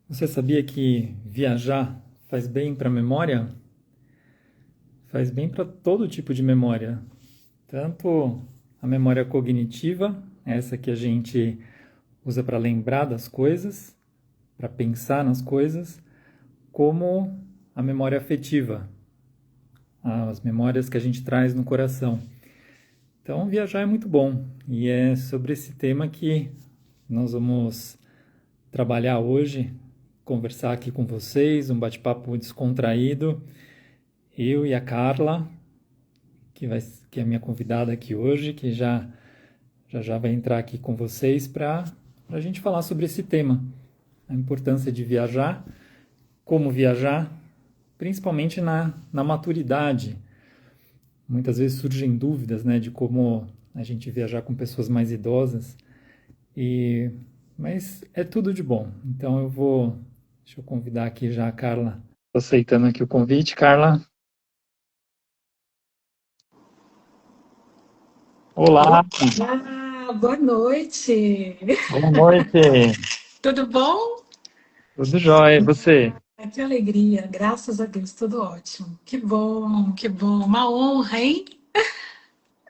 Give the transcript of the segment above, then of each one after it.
Você sabia que viajar faz bem para a memória? Faz bem para todo tipo de memória, tanto a memória cognitiva, essa que a gente usa para lembrar das coisas, para pensar nas coisas, como a memória afetiva, as memórias que a gente traz no coração. Então, viajar é muito bom e é sobre esse tema que nós vamos trabalhar hoje, conversar aqui com vocês, um bate-papo descontraído. Eu e a Carla, que é a minha convidada aqui hoje, que já vai entrar aqui com vocês para a gente falar sobre esse tema, a importância de viajar, como viajar, principalmente na maturidade. Muitas vezes surgem dúvidas, né, de como a gente viajar com pessoas mais idosas, e mas é tudo de bom. Então deixa eu convidar aqui já a Carla. Tô aceitando aqui o convite, Carla. Olá, Olá, boa noite. boa noite. Tudo bom? Tudo jóia, e você? Que alegria, graças a Deus, tudo ótimo. Que bom, que bom. Uma honra, hein?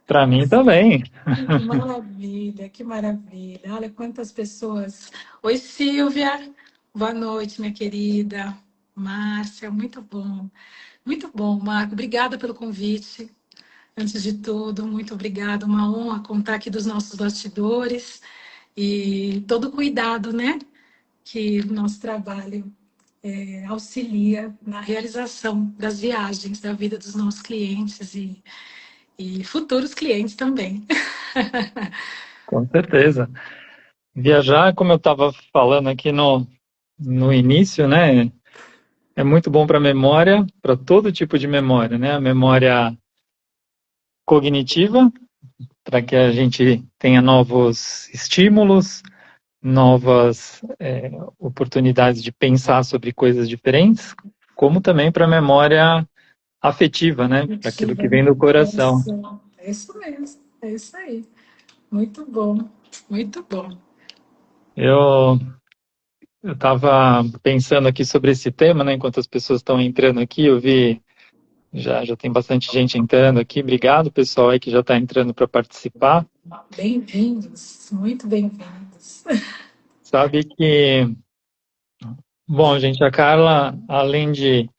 Para mim também. Que maravilha, que maravilha. Olha quantas pessoas. Oi, Silvia. Boa noite, minha querida. Márcia, muito bom, Marco. Obrigada pelo convite. Antes de tudo, muito obrigada. Uma honra contar aqui dos nossos bastidores e todo o cuidado, né? Que o nosso trabalho auxilia na realização das viagens da vida dos nossos clientes e futuros clientes também. Com certeza. Viajar, como eu estava falando aqui no início, né? É muito bom para a memória, para todo tipo de memória, né? A memória cognitiva, para que a gente tenha novos estímulos, novas oportunidades de pensar sobre coisas diferentes, como também para a memória afetiva, né? Para aquilo que Ativa, vem do é coração. isso mesmo, é isso aí. Muito bom, muito bom. Eu Eu estava pensando aqui sobre esse tema, né? Enquanto as pessoas estão entrando aqui, eu vi já tem bastante gente entrando aqui. Obrigado, pessoal aí que já está entrando para participar. Bem-vindos, muito bem-vindos. Sabe que, bom, gente, a Carla, além de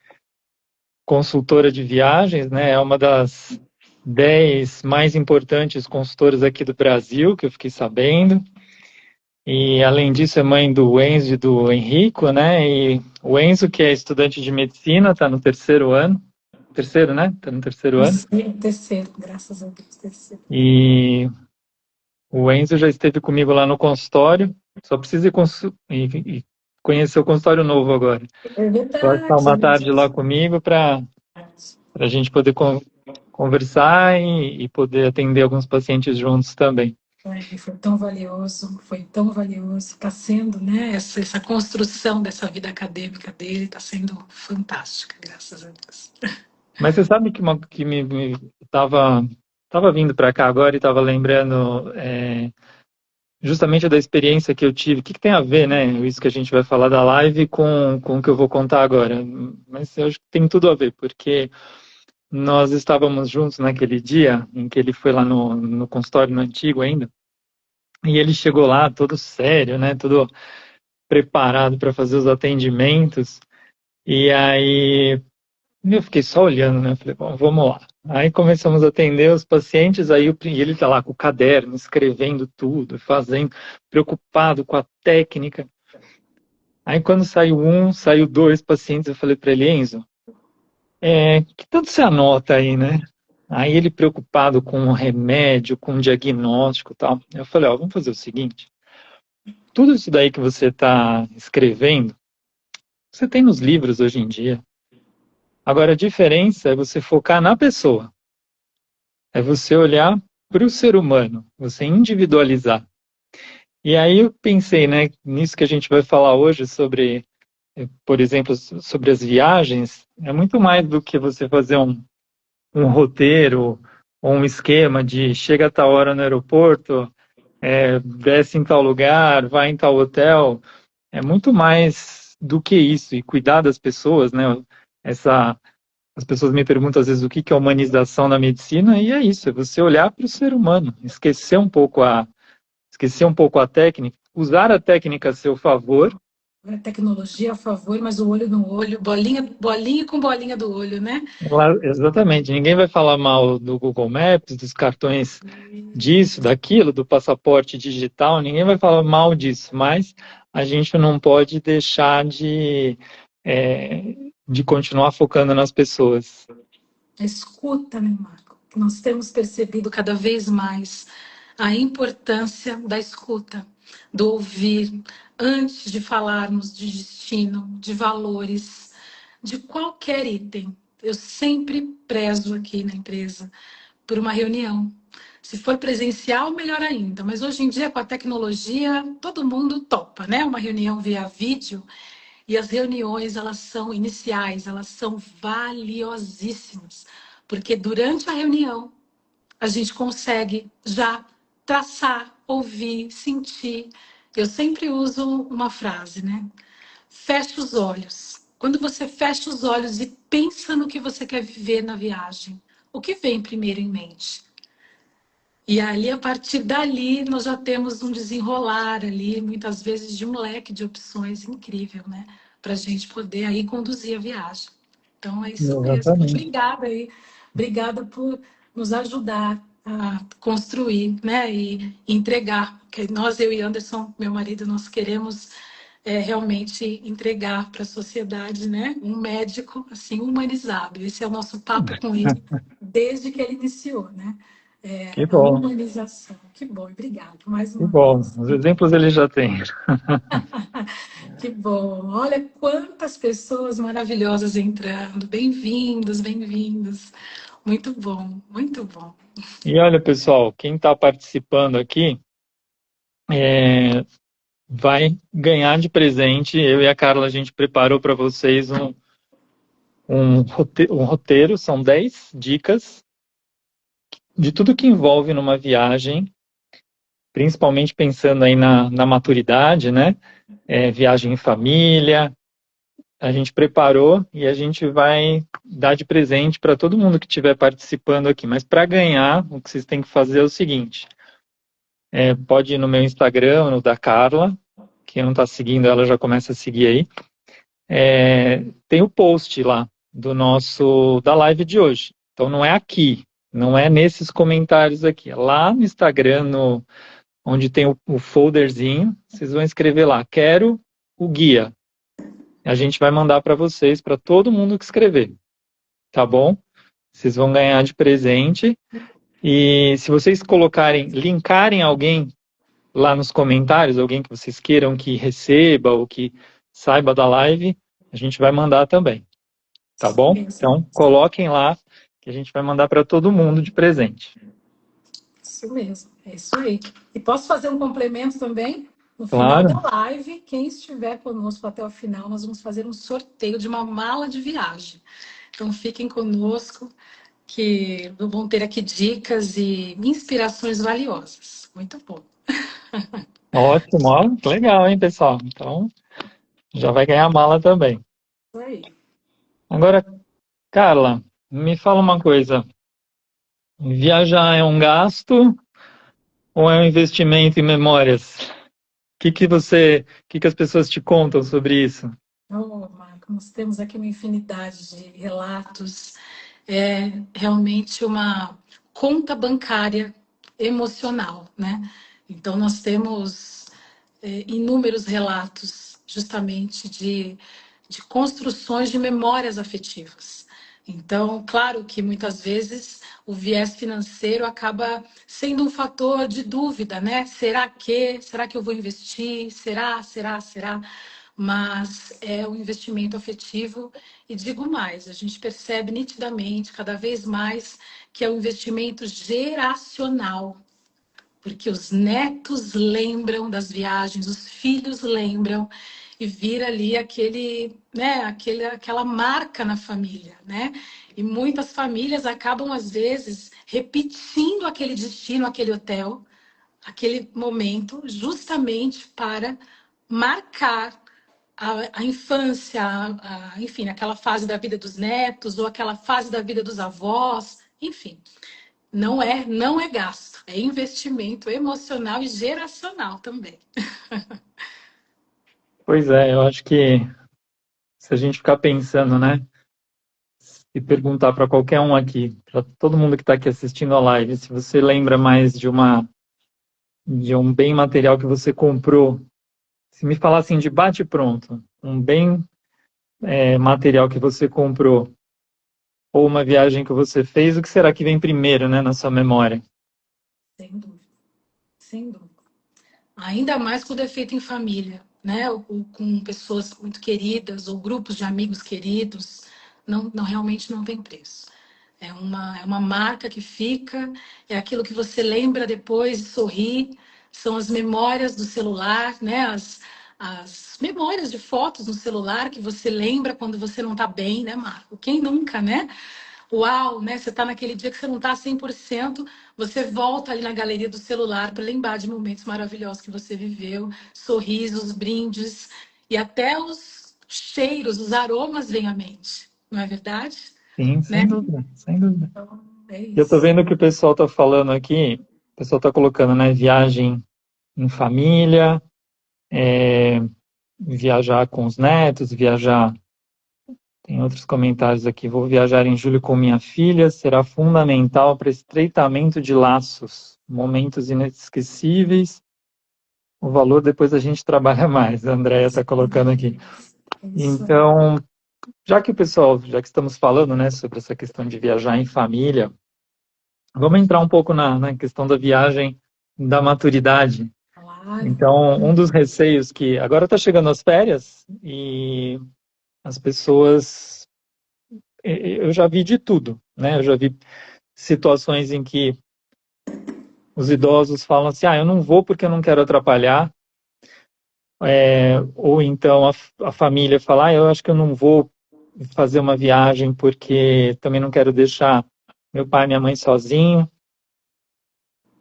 consultora de viagens, né, é uma das 10 mais importantes consultoras aqui do Brasil, que eu fiquei sabendo. E além disso, é mãe do Enzo e do Henrico, né? E o Enzo, que é estudante de medicina, está no terceiro ano. Terceiro, né? Está no terceiro ano. Terceiro, graças a Deus, terceiro. E o Enzo já esteve comigo lá no consultório. Só precisa e conhecer o consultório novo agora. É Vai passar verdade, uma tarde lá comigo para a gente poder conversar e poder atender alguns pacientes juntos também. foi tão valioso, está sendo, né? Essa construção dessa vida acadêmica dele está sendo fantástica, graças a Deus. Mas você sabe que me tava vindo para cá agora e estava lembrando justamente da experiência que eu tive. O que tem a ver, né? Isso que a gente vai falar da live com o que eu vou contar agora. Mas eu acho que tem tudo a ver, porque nós estávamos juntos naquele dia em que ele foi lá no consultório no antigo ainda, e ele chegou lá todo sério, né? Todo preparado para fazer os atendimentos. E aí eu fiquei só olhando, né? Falei, bom, vamos lá. Aí começamos a atender os pacientes, e ele tá lá com o caderno, escrevendo tudo, fazendo, preocupado com a técnica. Aí quando saiu dois pacientes, eu falei para ele, Enzo, que tanto você anota aí, né? Aí ele preocupado com o remédio, com o diagnóstico e tal. Eu falei, ó, vamos fazer o seguinte, tudo isso daí que você está escrevendo, você tem nos livros hoje em dia. Agora a diferença é você focar na pessoa. É você olhar para o ser humano, você individualizar. E aí eu pensei, né, nisso que a gente vai falar hoje sobre, por exemplo, sobre as viagens, é muito mais do que você fazer um roteiro ou um esquema de chega a tal hora no aeroporto, desce em tal lugar, vai em tal hotel. É muito mais. do que isso, e cuidar das pessoas, né? Essa, as pessoas me perguntam às vezes o que é humanização na medicina, e é isso, é você olhar para o ser humano, esquecer um pouco a técnica, usar a técnica a seu favor. A tecnologia a favor, mas o olho no olho, bolinha, bolinha com bolinha do olho, né? Exatamente, ninguém vai falar mal do Google Maps, dos cartões disso, daquilo, do passaporte digital, ninguém vai falar mal disso, mas a gente não pode deixar de continuar focando nas pessoas. A escuta, né, Marco? Nós temos percebido cada vez mais a importância da escuta, do ouvir, antes de falarmos de destino, de valores, de qualquer item. Eu sempre prezo aqui na empresa por uma reunião. Se for presencial, melhor ainda. Mas hoje em dia, com a tecnologia, todo mundo topa, né? Uma reunião via vídeo. E as reuniões, elas são iniciais, elas são valiosíssimas. Porque durante a reunião, a gente consegue já traçar, ouvir, sentir. Eu sempre uso uma frase, né? Feche os olhos. Quando você fecha os olhos e pensa no que você quer viver na viagem, o que vem primeiro em mente? E ali, a partir dali, nós já temos um desenrolar ali, muitas vezes, de um leque de opções incrível, né? Para a gente poder aí conduzir a viagem. Então, é isso mesmo. Exatamente. Obrigada aí. Obrigada por nos ajudar a construir, né? E entregar. Porque nós, eu e Anderson, meu marido, nós queremos realmente entregar para a sociedade, né? Um médico, assim, humanizado. Esse é o nosso papo com ele, desde que ele iniciou, né? Que A bom, humanização. Que bom, obrigado mais que uma bom. vez. Os exemplos ele já tem. Que bom. Olha quantas pessoas maravilhosas entrando. Bem-vindos, bem-vindos. Muito bom, muito bom. E olha, pessoal, quem está participando aqui vai ganhar de presente. Eu e a Carla, a gente preparou para vocês um roteiro, são 10 dicas de tudo que envolve numa viagem, principalmente pensando aí na maturidade, né? Viagem em família. A gente preparou e a gente vai dar de presente para todo mundo que estiver participando aqui. Mas para ganhar, o que vocês têm que fazer é o seguinte: pode ir no meu Instagram, no da Carla. Quem não está seguindo, ela já começa a seguir aí. Tem o post lá da live de hoje. Então não é aqui, não é nesses comentários aqui, é lá no Instagram, onde tem o folderzinho, vocês vão escrever lá, quero o guia. A gente vai mandar para vocês, para todo mundo que escrever, tá bom? Vocês vão ganhar de presente. E se vocês linkarem alguém lá nos comentários, alguém que vocês queiram que receba ou que saiba da live, a gente vai mandar também. Tá Isso bom? mesmo, Então, coloquem lá que a gente vai mandar para todo mundo de presente. isso mesmo. É isso aí. E posso fazer um complemento também? No final da Claro. live, quem estiver conosco até o final, nós vamos fazer um sorteio de uma mala de viagem. Então, fiquem conosco, que vão ter aqui dicas e inspirações valiosas. Muito bom. Ótimo, ó, legal, hein, pessoal? Então, já vai ganhar a mala também. Isso aí. Agora, Carla, me fala uma coisa. Viajar é um gasto ou é um investimento em memórias? O que as pessoas te contam sobre isso? Oh, Marco, nós temos aqui uma infinidade de relatos. É realmente uma conta bancária emocional, né? Então, nós temos inúmeros relatos justamente de construções de memórias afetivas. Então, claro que muitas vezes o viés financeiro acaba sendo um fator de dúvida, né? Será que eu vou investir? Será? Mas é um investimento afetivo e digo mais, a gente percebe nitidamente, cada vez mais, que é um investimento geracional, porque os netos lembram das viagens, os filhos lembram e vira ali aquela marca na família, né? E muitas famílias acabam às vezes repetindo aquele destino, aquele hotel, aquele momento, justamente para marcar a infância, enfim, aquela fase da vida dos netos ou aquela fase da vida dos avós, enfim, não é gasto, é investimento emocional e geracional também. Pois é, eu acho que se a gente ficar pensando, né, e perguntar para qualquer um aqui, para todo mundo que está aqui assistindo a live, se você lembra mais de um bem material que você comprou, se me falar assim de bate pronto, um bem material que você comprou ou uma viagem que você fez, o que será que vem primeiro, né, na sua memória? Sem dúvida, sem dúvida. Ainda mais com o defeito em família, né? Ou com pessoas muito queridas ou grupos de amigos queridos, realmente não tem preço. É uma marca que fica, é aquilo que você lembra depois e sorri, são as memórias do celular, né? As memórias de fotos no celular que você lembra quando você não está bem, né, Marco? Quem nunca, né? Uau, né? Você está naquele dia que você não está 100%, você volta ali na galeria do celular para lembrar de momentos maravilhosos que você viveu, sorrisos, brindes e até os cheiros, os aromas vêm à mente, não é verdade? Sim, Né? sem dúvida, sem dúvida. Então, é E eu tô isso. vendo que o pessoal tá falando aqui, o pessoal tá colocando, né, viagem em família, viajar com os netos, viajar. Tem outros comentários aqui. Vou viajar em julho com minha filha, será fundamental para estreitamento de laços, momentos inesquecíveis. O valor depois a gente trabalha mais, a Andrea está colocando aqui. É isso aí. Então, já que estamos falando, né, sobre essa questão de viajar em família, vamos entrar um pouco na questão da viagem da maturidade. Claro. Então, um dos receios que agora está chegando as férias e as pessoas, eu já vi de tudo, né? Eu já vi situações em que os idosos falam assim, eu não vou porque eu não quero atrapalhar, ou então a família fala, eu acho que eu não vou fazer uma viagem porque também não quero deixar meu pai e minha mãe sozinho.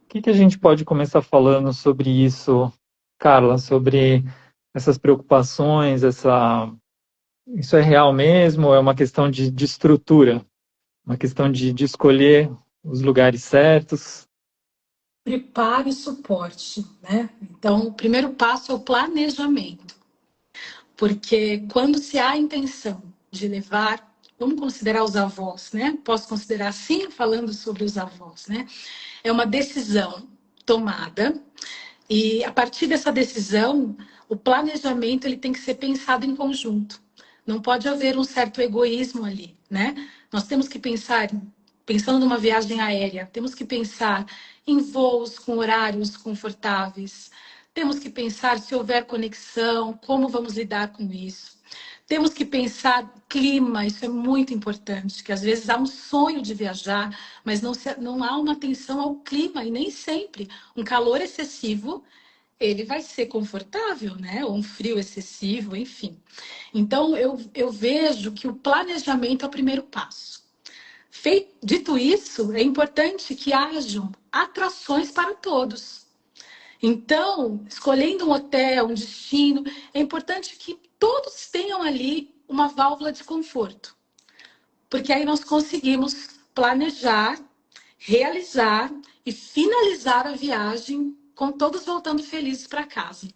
O que que a gente pode começar falando sobre isso, Carla, sobre essas preocupações, isso é real mesmo ou é uma questão de estrutura, uma questão de escolher os lugares certos? Preparo e suporte, né? Então, o primeiro passo é o planejamento, porque quando se há a intenção de levar, vamos considerar os avós, né? Posso considerar assim, falando sobre os avós, né? É uma decisão tomada e a partir dessa decisão, o planejamento ele tem que ser pensado em conjunto. Não pode haver um certo egoísmo ali, né? Nós temos que pensar, pensando numa viagem aérea, temos que pensar em voos com horários confortáveis. Temos que pensar se houver conexão, como vamos lidar com isso. Temos que pensar clima, isso é muito importante, que às vezes há um sonho de viajar, mas não há uma atenção ao clima e nem sempre um calor excessivo ele vai ser confortável, né? Ou um frio excessivo, enfim. Então, eu vejo que o planejamento é o primeiro passo. Dito isso, é importante que hajam atrações para todos. Então, escolhendo um hotel, um destino, é importante que todos tenham ali uma válvula de conforto, porque aí nós conseguimos planejar, realizar e finalizar a viagem com todos voltando felizes para casa.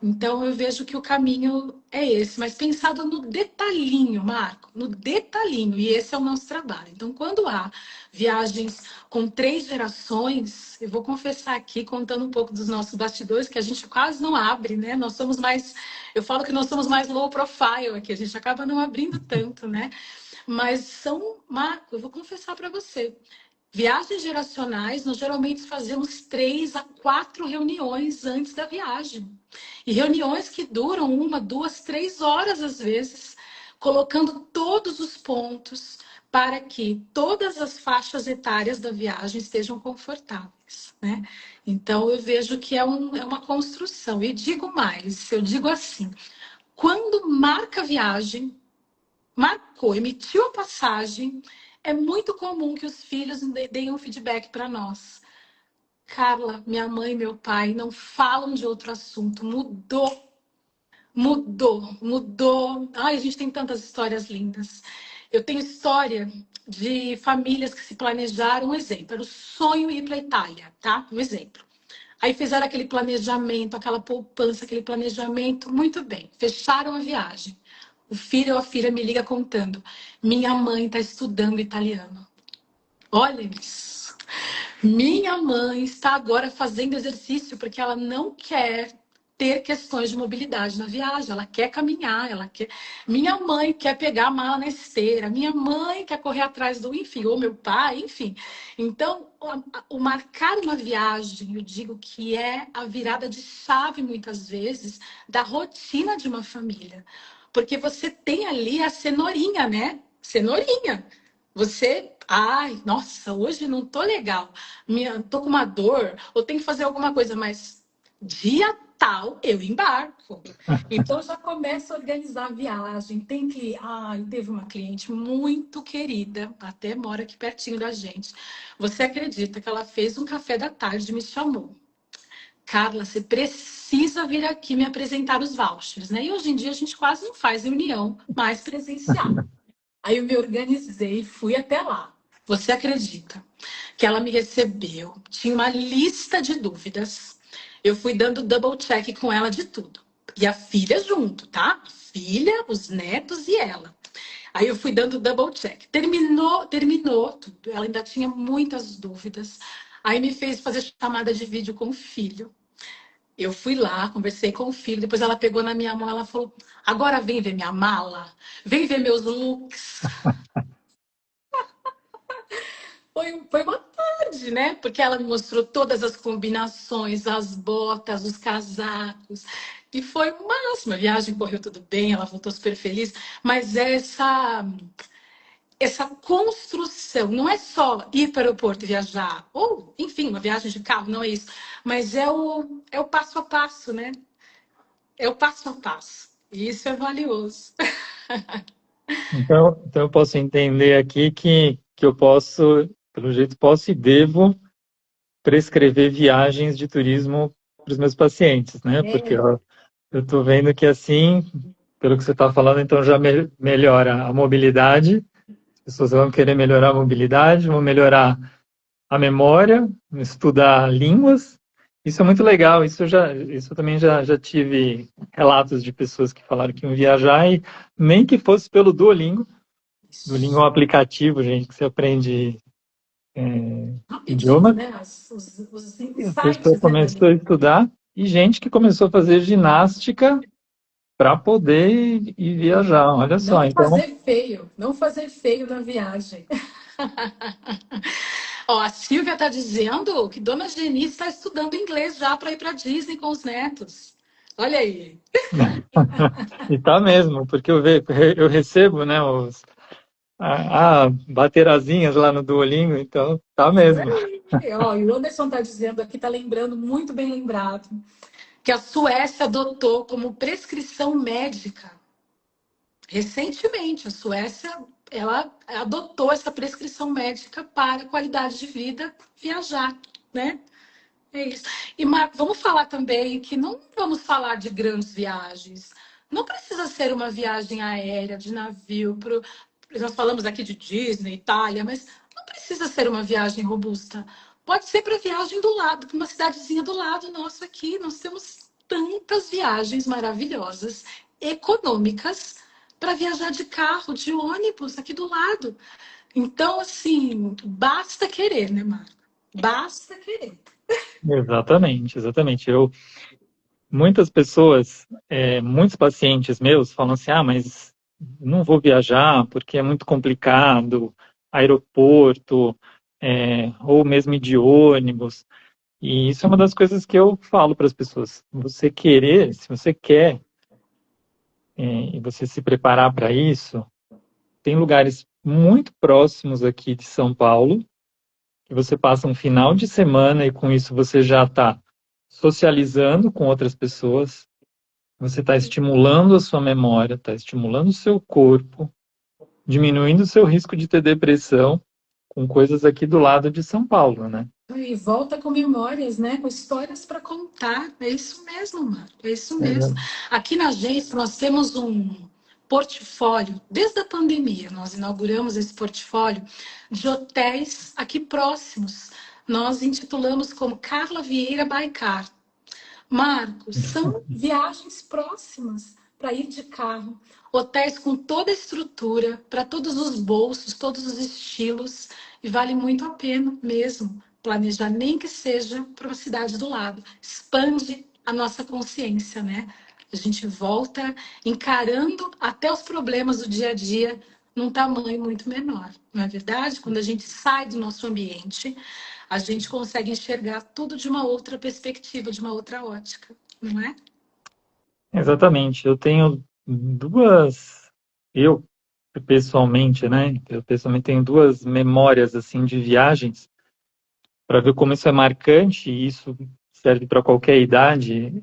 Então, eu vejo que o caminho é esse, mas pensado no detalhinho, Marco, no detalhinho, e esse é o nosso trabalho. Então, quando há viagens com 3 gerações, eu vou confessar aqui, contando um pouco dos nossos bastidores, que a gente quase não abre, né? Nós somos mais, eu falo que nós somos mais low profile aqui, a gente acaba não abrindo tanto, né? Mas Marco, eu vou confessar para você, viagens geracionais, nós geralmente fazemos 3 a 4 reuniões antes da viagem. E reuniões que duram 1, 2, 3 horas, às vezes, colocando todos os pontos para que todas as faixas etárias da viagem estejam confortáveis, né? Então, eu vejo que é uma construção. E digo mais, eu digo assim, quando marca a viagem, marcou, emitiu a passagem, é muito comum que os filhos deem um feedback para nós. Carla, minha mãe e meu pai não falam de outro assunto, mudou. Mudou, mudou. Ai, a gente tem tantas histórias lindas. Eu tenho história de famílias que se planejaram, um exemplo, era o sonho ir para a Itália, tá? Um exemplo. Aí fizeram aquele planejamento, aquela poupança, aquele planejamento, muito bem. Fecharam a viagem. O filho ou a filha me liga contando: minha mãe está estudando italiano. Olha isso. Minha mãe está agora fazendo exercício porque ela não quer ter questões de mobilidade na viagem. Ela quer caminhar, ela quer. Minha mãe quer pegar a mala na esteira. Minha mãe quer correr atrás do, enfim, ou meu pai, enfim. Então, o marcar uma viagem, eu digo que é a virada de chave muitas vezes da rotina de uma família, porque você tem ali a cenourinha, né? Cenourinha. Você, ai, nossa, hoje não tô legal. Tô com uma dor, ou tenho que fazer alguma coisa, mas dia tal eu embarco. Então já começo a organizar a viagem. Tem que, ai, teve uma cliente muito querida, até mora aqui pertinho da gente. Você acredita que ela fez um café da tarde e me chamou? Carla, você precisa vir aqui me apresentar os vouchers, né? E hoje em dia a gente quase não faz reunião mais presencial. Aí eu me organizei e fui até lá. Você acredita que ela me recebeu? Tinha uma lista de dúvidas. Eu fui dando double check com ela de tudo. E a filha junto, tá? A filha, os netos e ela. Aí eu fui dando double check. Terminou tudo. Ela ainda tinha muitas dúvidas. Aí me fez fazer chamada de vídeo com o filho. Eu fui lá, conversei com o filho. Depois ela pegou na minha mão, ela falou: agora vem ver minha mala, vem ver meus looks. Foi uma tarde, né? Porque ela me mostrou todas as combinações, as botas, os casacos. E foi o máximo. A viagem correu tudo bem, ela voltou super feliz. Mas essa construção, não é só ir para o aeroporto e viajar, ou, enfim, uma viagem de carro, não é isso. Mas é o passo a passo, né? É o passo a passo. E isso é valioso. Então eu posso entender aqui que eu posso, pelo jeito, posso e devo prescrever viagens de turismo para os meus pacientes, né? Porque É, ó, eu estou vendo que assim, pelo que você está falando, então já melhora a mobilidade, as pessoas vão querer melhorar a mobilidade, vão melhorar a memória, estudar línguas. Isso é muito legal. Isso eu também já tive relatos de pessoas que falaram que iam viajar e nem que fosse pelo Duolingo. Duolingo é um aplicativo, gente, que você aprende rapidinho, idioma. né? Os A pessoa insights, né, começou Dani? a estudar e gente que começou a fazer ginástica para poder ir viajar. Olha só, Não então, fazer feio, não fazer feio na viagem. Ó, a Silvia está dizendo que Dona Geni está estudando inglês já para ir para Disney com os netos. Olha aí. e tá mesmo, porque eu recebo, né, baterazinhas lá no Duolingo, então tá Isso mesmo. aí. Ó, e o Anderson está dizendo aqui, está lembrando, muito bem lembrado, que a Suécia adotou como prescrição médica. Recentemente, a Suécia ela adotou essa prescrição médica para qualidade de vida viajar, né? É isso. E, Marco, vamos falar também que não vamos falar de grandes viagens. Não precisa ser uma viagem aérea, de navio. Nós falamos aqui de Disney, Itália, mas não precisa ser uma viagem robusta. Pode ser para viagem do lado, para uma cidadezinha do lado nosso aqui. Nós temos tantas viagens maravilhosas, econômicas, para viajar de carro, de ônibus, aqui do lado. Então, assim, basta querer, né, Marco? Basta querer. Exatamente, exatamente. Muitas pessoas, muitos pacientes meus falam assim, mas não vou viajar porque é muito complicado, aeroporto, ou mesmo ir de ônibus. E isso é uma das coisas que eu falo para as pessoas. Você querer, se você quer, e você se preparar para isso, tem lugares muito próximos aqui de São Paulo, que você passa um final de semana e com isso você já está socializando com outras pessoas, você está estimulando a sua memória, está estimulando o seu corpo, diminuindo o seu risco de ter depressão com coisas aqui do lado de São Paulo, né? E volta com memórias, né? Com histórias para contar. É isso mesmo, Marco. É isso mesmo. Exato. Aqui na agência nós temos um portfólio, desde a pandemia, nós inauguramos esse portfólio de hotéis aqui próximos. Nós intitulamos como Carla Vieira Baicar. Marcos, são viagens próximas para ir de carro, hotéis com toda a estrutura, para todos os bolsos, todos os estilos, e vale muito a pena mesmo planejar, nem que seja para uma cidade do lado. Expande a nossa consciência, né? A gente volta encarando até os problemas do dia a dia num tamanho muito menor, não é verdade? Quando a gente sai do nosso ambiente, a gente consegue enxergar tudo de uma outra perspectiva, de uma outra ótica, não é? Exatamente. Eu tenho duas, eu pessoalmente, né? Eu pessoalmente tenho duas memórias assim de viagens para ver como isso é marcante e isso serve para qualquer idade.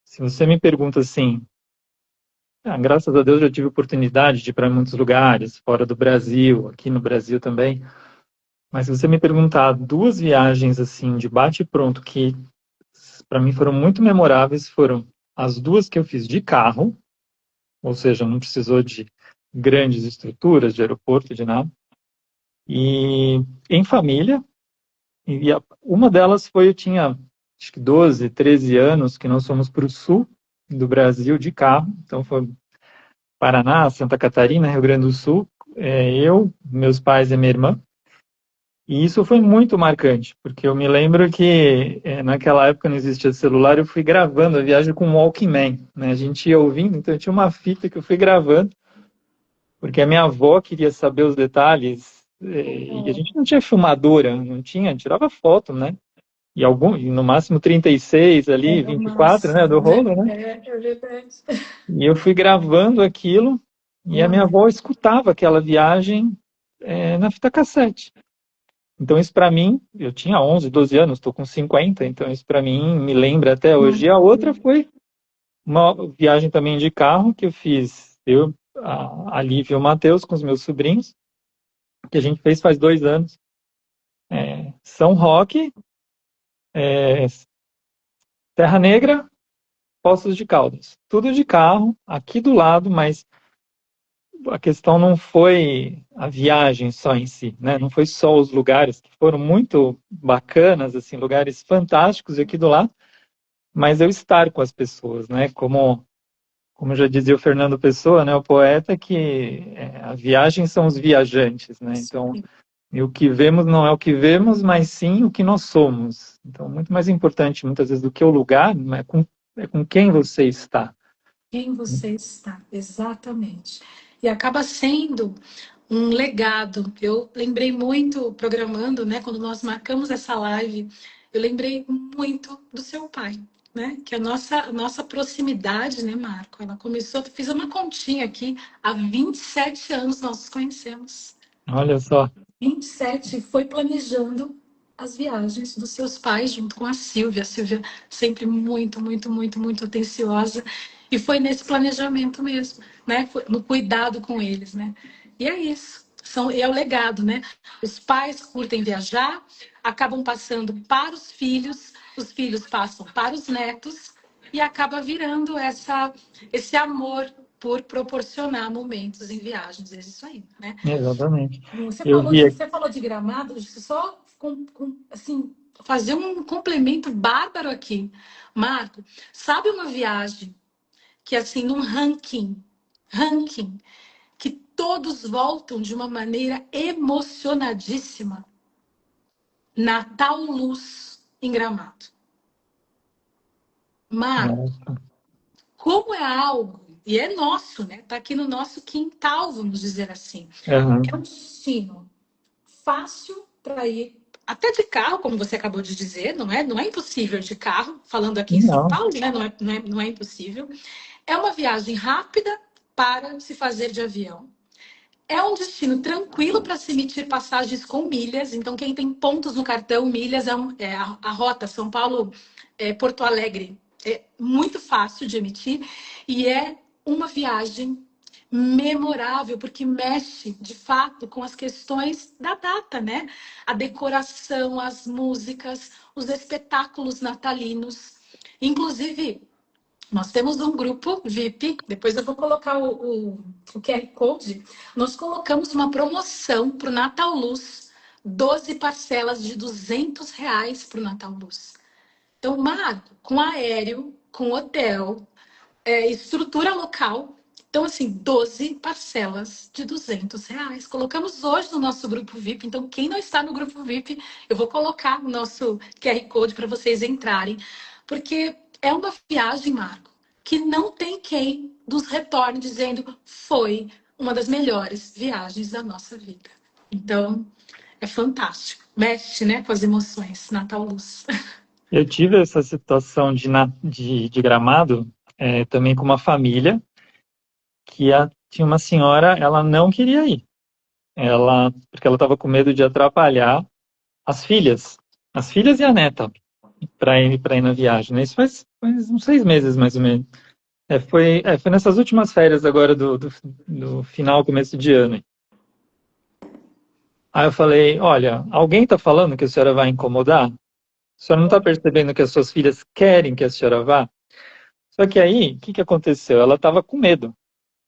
Se você me pergunta assim, graças a Deus eu já tive oportunidade de ir para muitos lugares, fora do Brasil, aqui no Brasil também. Mas se você me perguntar duas viagens assim de bate e pronto que para mim foram muito memoráveis, foram as duas que eu fiz de carro, ou seja, não precisou de grandes estruturas, de aeroporto, de nada, e em família. Uma delas foi, eu tinha acho que 12, 13 anos, que nós fomos para o sul do Brasil de carro, então foi Paraná, Santa Catarina, Rio Grande do Sul, eu, meus pais e minha irmã. E isso foi muito marcante, porque eu me lembro que naquela época não existia celular, eu fui gravando a viagem com um Walkman, né? A gente ia ouvindo, então eu tinha uma fita que eu fui gravando, porque a minha avó queria saber os detalhes, e a gente não tinha filmadora, não tinha, tirava foto, né? E no máximo 36 É ali, o 24, né, do máximo, né? rolo, né? É verdade. E eu fui gravando aquilo, e a minha Uau. avó escutava aquela viagem na fita cassete. Então, isso para mim, eu tinha 11, 12 anos, estou com 50, então isso para mim me lembra até hoje. E a outra Marco. foi uma viagem também de carro que eu fiz, eu, a Lívia e o Matheus, com os meus sobrinhos, que a gente fez faz 2 anos. São Roque, é, Terra Negra, Poços de Caldas. Tudo de carro, aqui do lado, mas a questão não foi a viagem só em si, né? Não foi só os lugares que foram muito bacanas, assim, lugares fantásticos aqui do lado, mas eu estar com as pessoas, né? Como já dizia o Fernando Pessoa, né, o poeta, que a viagem são os viajantes, né? Então, e o que vemos não é o que vemos, mas sim o que nós somos. Então, muito mais importante, muitas vezes, do que o lugar, é com quem você está. Quem você está, exatamente. E acaba sendo um legado. Eu lembrei muito, programando, né, quando nós marcamos essa live, eu lembrei muito do seu pai, né? Que a nossa proximidade, né, Marco? Ela começou, fiz uma continha aqui, há 27 anos nós nos conhecemos. Olha só, 27 foi planejando as viagens dos seus pais junto com a Silvia. A Silvia sempre muito, muito, muito, muito atenciosa. E foi nesse planejamento mesmo, né? No cuidado com eles, né? E é isso. É o legado, né? Os pais curtem viajar, acabam passando para os filhos passam para os netos e acaba virando esse amor por proporcionar momentos em viagens. É isso aí, né? exatamente. Você Eu falou vi de, aqui, você falou de Gramado, só assim, fazer um complemento bárbaro aqui. Marco, sabe uma viagem que, assim, num ranking, que todos voltam de uma maneira emocionadíssima? Natal Luz em Gramado. Marco, nossa, como é algo, e é nosso, né? Tá aqui no nosso quintal, vamos dizer assim. É aham, um destino fácil para ir até de carro, como você acabou de dizer, não é? Não é impossível de carro, falando aqui em São não, Paulo, né? Não é impossível. É uma viagem rápida para se fazer de avião. É um destino tranquilo para se emitir passagens com milhas. Então, quem tem pontos no cartão, milhas é a rota São Paulo, Porto Alegre. É muito fácil de emitir e é uma viagem memorável, porque mexe, de fato, com as questões da data, né? A decoração, as músicas, os espetáculos natalinos. Inclusive, nós temos um grupo VIP, depois eu vou colocar o QR Code. Nós colocamos uma promoção para o Natal Luz, 12 parcelas de R$ 200 para o Natal Luz. Então, Marco, com aéreo, com hotel, estrutura local. Então, assim, 12 parcelas de R$ 200. Colocamos hoje no nosso grupo VIP. Então, quem não está no grupo VIP, eu vou colocar o nosso QR Code para vocês entrarem. Porque é uma viagem, Marco, que não tem quem nos retorne dizendo foi uma das melhores viagens da nossa vida. Então, é fantástico. Mexe, né, com as emoções. Natal Luz. Eu tive essa situação de Gramado, também com uma família, que tinha uma senhora, ela não queria ir. Porque ela estava com medo de atrapalhar as filhas e a neta, para ir na viagem, né? Isso faz uns 6 meses, mais ou menos. Foi nessas últimas férias agora do final, começo de ano. Aí eu falei, olha, alguém está falando que a senhora vai incomodar? A senhora não está percebendo que as suas filhas querem que a senhora vá? Só que aí, o que aconteceu? Ela estava com medo.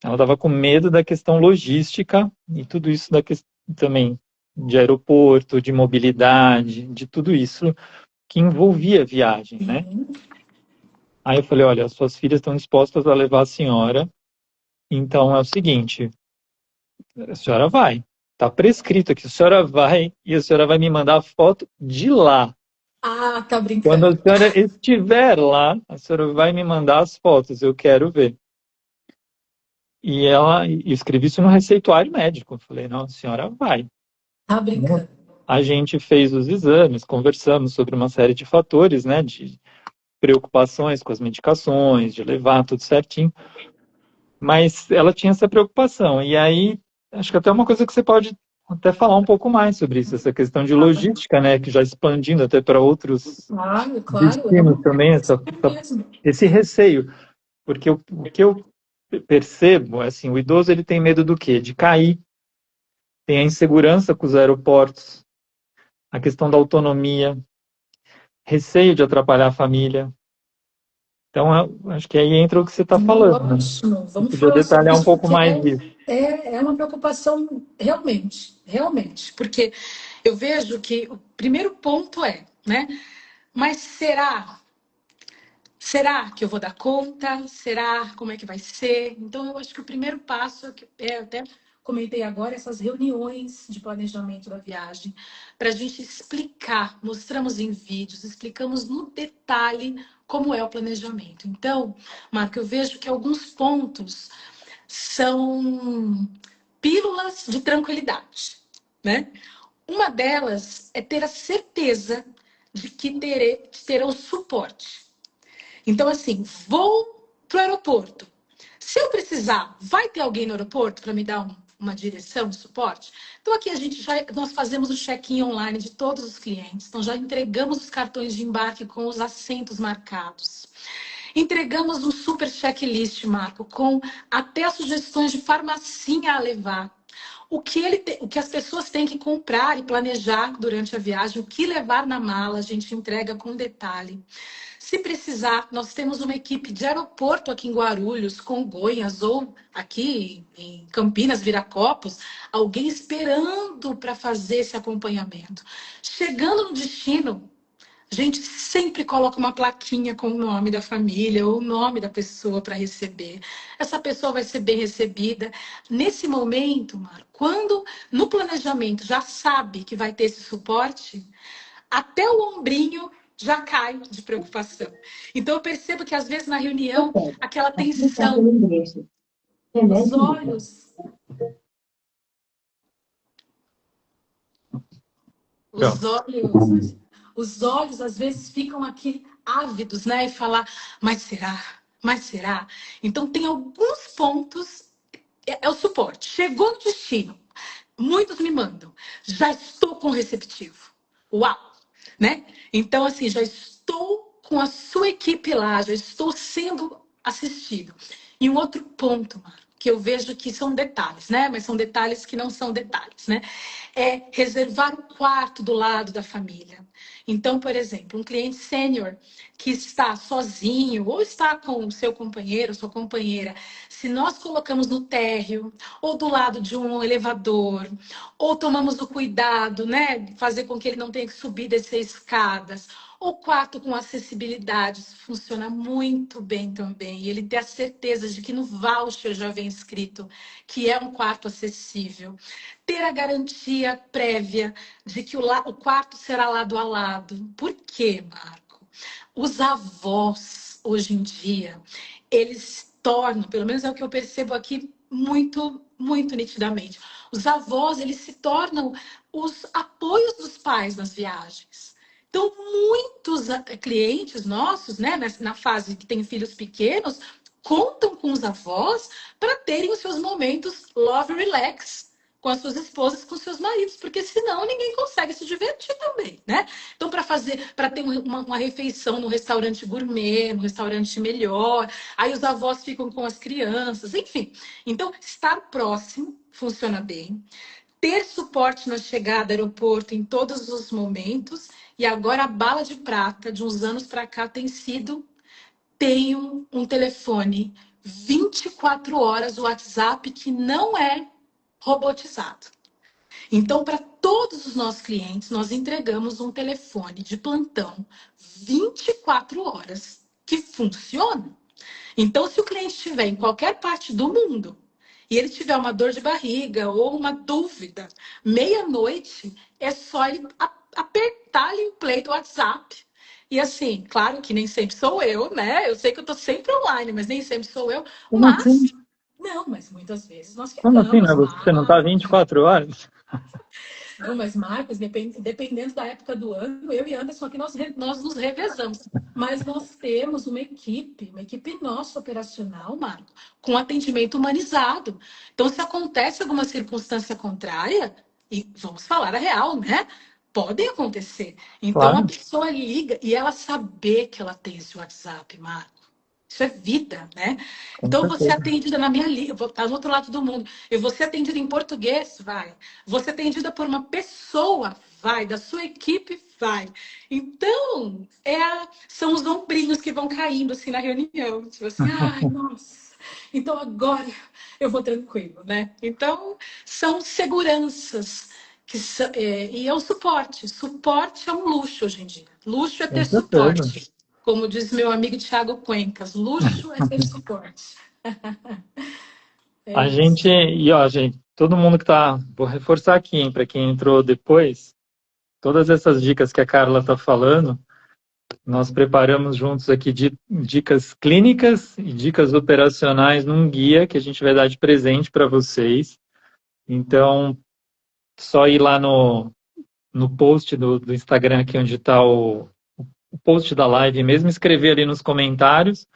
Ela estava com medo da questão logística e tudo isso também de aeroporto, de mobilidade, de tudo isso que envolvia a viagem, né? Aí eu falei, olha, as suas filhas estão dispostas a levar a senhora, então é o seguinte, a senhora vai. Está prescrito aqui, a senhora vai e a senhora vai me mandar a foto de lá. Ah, tá Quando brincando. a senhora estiver lá, a senhora vai me mandar as fotos, eu quero ver. E eu escrevi isso no receituário médico. Eu falei, não, a senhora vai. Tá brincando. A gente fez os exames, conversamos sobre uma série de fatores, né, de preocupações com as medicações, de levar tudo certinho. Mas ela tinha essa preocupação. E aí, acho que até uma coisa que você pode até falar um pouco mais sobre isso, essa questão de logística, né, que já expandindo até para outros Claro, claro. destinos também, Mesmo. esse receio. Porque o que eu percebo, assim, o idoso ele tem medo do quê? De cair, tem a insegurança com os aeroportos, a questão da autonomia, receio de atrapalhar a família. Então, acho que aí entra o que você está falando, né? Ótimo. Você Vamos podia falar sobre detalhar um isso, pouco porque mais disso. é uma preocupação realmente, realmente. Porque eu vejo que o primeiro ponto é, né? Mas será? Será que eu vou dar conta? Será? Como é que vai ser? Então, eu acho que o primeiro passo, até comentei agora, essas reuniões de planejamento da viagem, para a gente explicar, mostramos em vídeos, explicamos no detalhe como é o planejamento. Então, Marco, eu vejo que alguns pontos são pílulas de tranquilidade, né? Uma delas é ter a certeza de que terão suporte. Então, assim, vou para o aeroporto. Se eu precisar, vai ter alguém no aeroporto para me dar uma direção, um suporte? Então, aqui nós fazemos o check-in online de todos os clientes. Então, já entregamos os cartões de embarque com os assentos marcados. Entregamos um super checklist, Marco, com até as sugestões de farmacinha a levar. O que as pessoas têm que comprar e planejar durante a viagem, o que levar na mala, a gente entrega com detalhe. Se precisar, nós temos uma equipe de aeroporto aqui em Guarulhos, Congonhas ou aqui em Campinas, Viracopos, alguém esperando para fazer esse acompanhamento. Chegando no destino, a gente sempre coloca uma plaquinha com o nome da família ou o nome da pessoa para receber. Essa pessoa vai ser bem recebida. Nesse momento, Mar, quando no planejamento já sabe que vai ter esse suporte, até o ombrinho já cai de preocupação. Então eu percebo que às vezes na reunião, aquela tensão, os olhos, os Pronto. olhos, os olhos às vezes ficam aqui ávidos, né? E falar, mas será? Mas será? Então tem alguns pontos, é o suporte. Chegou no destino, muitos me mandam, já estou com o receptivo. Uau! Né? Então, assim, já estou com a sua equipe lá, já estou sendo assistido. E um outro ponto, Marco, que eu vejo que são detalhes, né? Mas são detalhes que não são detalhes, né? É reservar o quarto do lado da família. Então, por exemplo, um cliente sênior que está sozinho ou está com o seu companheiro, sua companheira, se nós colocamos no térreo ou do lado de um elevador, ou tomamos o cuidado, né, fazer com que ele não tenha que subir e descer escadas, o quarto com acessibilidade, isso funciona muito bem também. E ele ter a certeza de que no voucher já vem escrito que é um quarto acessível. Ter a garantia prévia de que o quarto será lado a lado. Por quê, Marco? Os avós, hoje em dia, eles tornam, pelo menos é o que eu percebo aqui, muito nitidamente. Os avós, eles se tornam os apoios dos pais nas viagens. Então, muitos clientes nossos, né, na fase que tem filhos pequenos, contam com os avós para terem os seus momentos love relax com as suas esposas, com seus maridos, porque senão ninguém consegue se divertir também, né? Então, para ter uma refeição no restaurante gourmet, no restaurante melhor, aí os avós ficam com as crianças, enfim. Então, estar próximo funciona bem. Ter suporte na chegada ao aeroporto em todos os momentos. E agora a bala de prata, de uns anos para cá, tem sido: tenho um telefone 24 horas, o WhatsApp, que não é robotizado. Então, para todos os nossos clientes, nós entregamos um telefone de plantão 24 horas que funciona. Então, se o cliente estiver em qualquer parte do mundo e ele tiver uma dor de barriga ou uma dúvida, meia-noite, é só ele apertar ali o play do WhatsApp. E assim, claro que nem sempre sou eu, né? Eu sei que eu estou sempre online, mas nem sempre sou eu. Como Mas, assim? não, mas muitas vezes nós Como assim, ficamos Augusto? Você não está lá. 24 horas? Não, mas Marcos, dependendo da época do ano, eu e Anderson aqui nós nos revezamos. Mas nós temos uma equipe nossa operacional, Marco, com atendimento humanizado. Então, se acontece alguma circunstância contrária, e vamos falar a real, né? Podem acontecer. Então, a Claro, pessoa liga e ela saber que ela tem esse WhatsApp, Marco. Isso é vida, né? com Então, eu vou ser certeza. atendida na minha língua, vou estar do outro lado do mundo. Eu vou ser atendida em português, vai. Vou ser atendida por uma pessoa, vai. Da sua equipe, vai. Então, são os ombrinhos que vão caindo assim na reunião. Tipo assim, ai, nossa. Então, agora eu vou tranquilo, né? Então, são seguranças. E é o suporte. Suporte é um luxo hoje em dia. Luxo é ter Com certeza. suporte. Como diz meu amigo Thiago Cuencas, luxo é ter suporte. É A isso. gente, e ó, gente, todo mundo que tá, vou reforçar aqui, hein, para quem entrou depois, todas essas dicas que a Carla está falando, nós preparamos juntos aqui dicas clínicas e dicas operacionais num guia que a gente vai dar de presente para vocês. Então, só ir lá no post do Instagram aqui onde está o post da live, mesmo escrever ali nos comentários,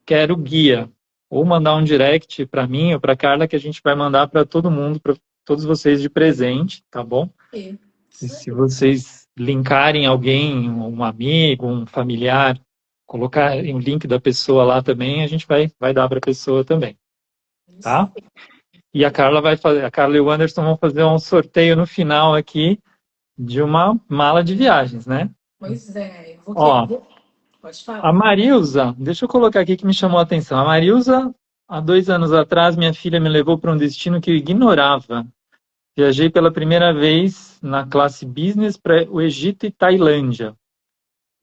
quero guia. Ou mandar um direct para mim ou para Carla que a gente vai mandar para todo mundo, para todos vocês de presente, tá bom? E Isso se aí. vocês linkarem alguém, um amigo, um familiar, colocarem o link da pessoa lá também, a gente vai dar para a pessoa também, Isso tá? aí. E a Carla vai fazer, a Carla e o Anderson vão fazer um sorteio no final aqui de uma mala de viagens, né? Pois é, eu vou que. Ó, Pode a falar. Marilza, deixa eu colocar aqui que me chamou a atenção. A Marilza, há 2 anos atrás, minha filha me levou para um destino que eu ignorava. Viajei pela primeira vez na classe business para o Egito e Tailândia.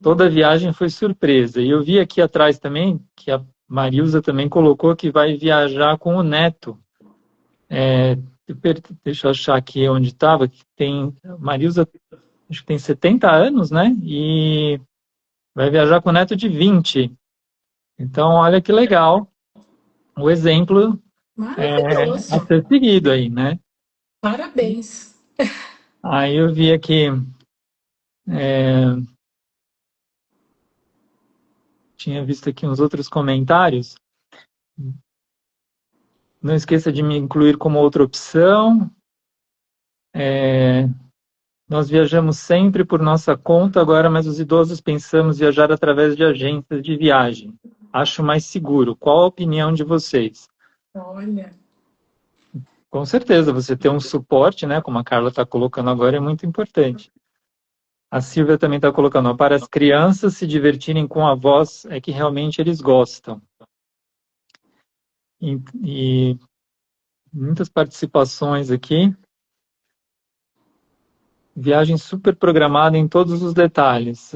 Toda a viagem foi surpresa. E eu vi aqui atrás também que a Marilza também colocou que vai viajar com o neto. É, deixa eu achar aqui onde estava, que tem Marilza, acho que tem 70 anos, né? E vai viajar com o neto de 20. Então, olha que legal o exemplo a Maravilhoso. ser seguido aí, né? Parabéns. Aí eu vi aqui, é, tinha visto aqui uns outros comentários. Não esqueça de me incluir como outra opção. Nós viajamos sempre por nossa conta agora, mas os idosos pensamos viajar através de agências de viagem. Acho mais seguro. Qual a opinião de vocês? Olha. Com certeza, você ter um suporte, né, como a Carla está colocando agora, é muito importante. A Silvia também está colocando, ó, para as crianças se divertirem com a voz é que realmente eles gostam. E muitas participações aqui. Viagem super programada em todos os detalhes.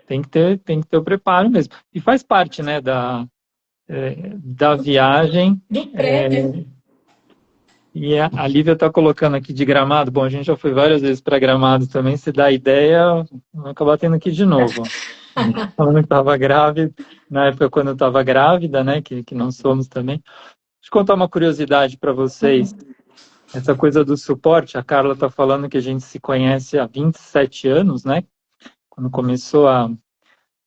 Tem que ter o preparo mesmo. E faz parte, né, da viagem. Do pré, né? E a Lívia está colocando aqui de Gramado. Bom, a gente já foi várias vezes para Gramado também. Se dá ideia, vou acabar tendo que ir de novo. Falando que estava grávida, na época quando eu estava grávida, né, que nós somos também. Deixa eu contar uma curiosidade para vocês. Essa coisa do suporte, a Carla está falando que a gente se conhece há 27 anos, né? Quando começou a.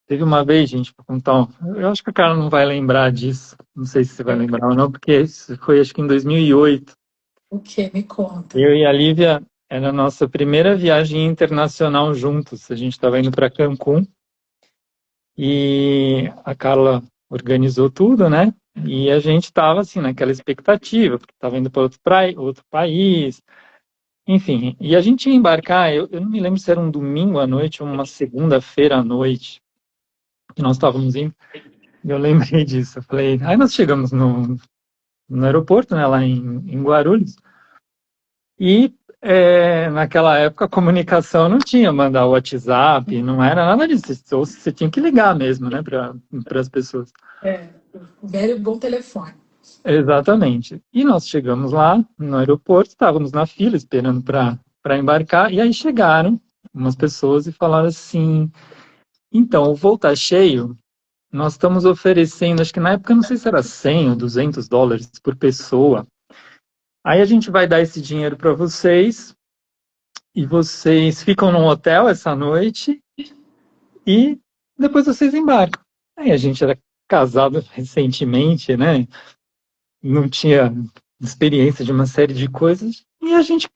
Teve uma vez, gente, para contar. Eu acho que a Carla não vai lembrar disso. Não sei se você vai lembrar ou não, porque isso foi acho que em 2008. O que? Me conta. Eu e a Lívia, era a nossa primeira viagem internacional juntos. A gente estava indo para Cancún e a Carla organizou tudo, né? E a gente estava assim naquela expectativa, porque estava indo para outro país, enfim. E a gente ia embarcar. Eu não me lembro se era um domingo à noite ou uma segunda-feira à noite que nós estávamos indo. Eu lembrei disso. Eu falei, aí nós chegamos no aeroporto, né, lá em Guarulhos. E naquela época a comunicação não tinha mandar o WhatsApp, não era nada disso. Ou você tinha que ligar mesmo, né, para as pessoas. O velho bom telefone. Exatamente. E nós chegamos lá no aeroporto, estávamos na fila esperando para embarcar, e aí chegaram umas pessoas e falaram assim: então, o voo está cheio, nós estamos oferecendo, acho que na época não sei se era 100 ou US$ 200 por pessoa. Aí a gente vai dar esse dinheiro para vocês e vocês ficam num hotel essa noite e depois vocês embarcam. Aí a gente era casado recentemente, né? Não tinha experiência de uma série de coisas e a gente,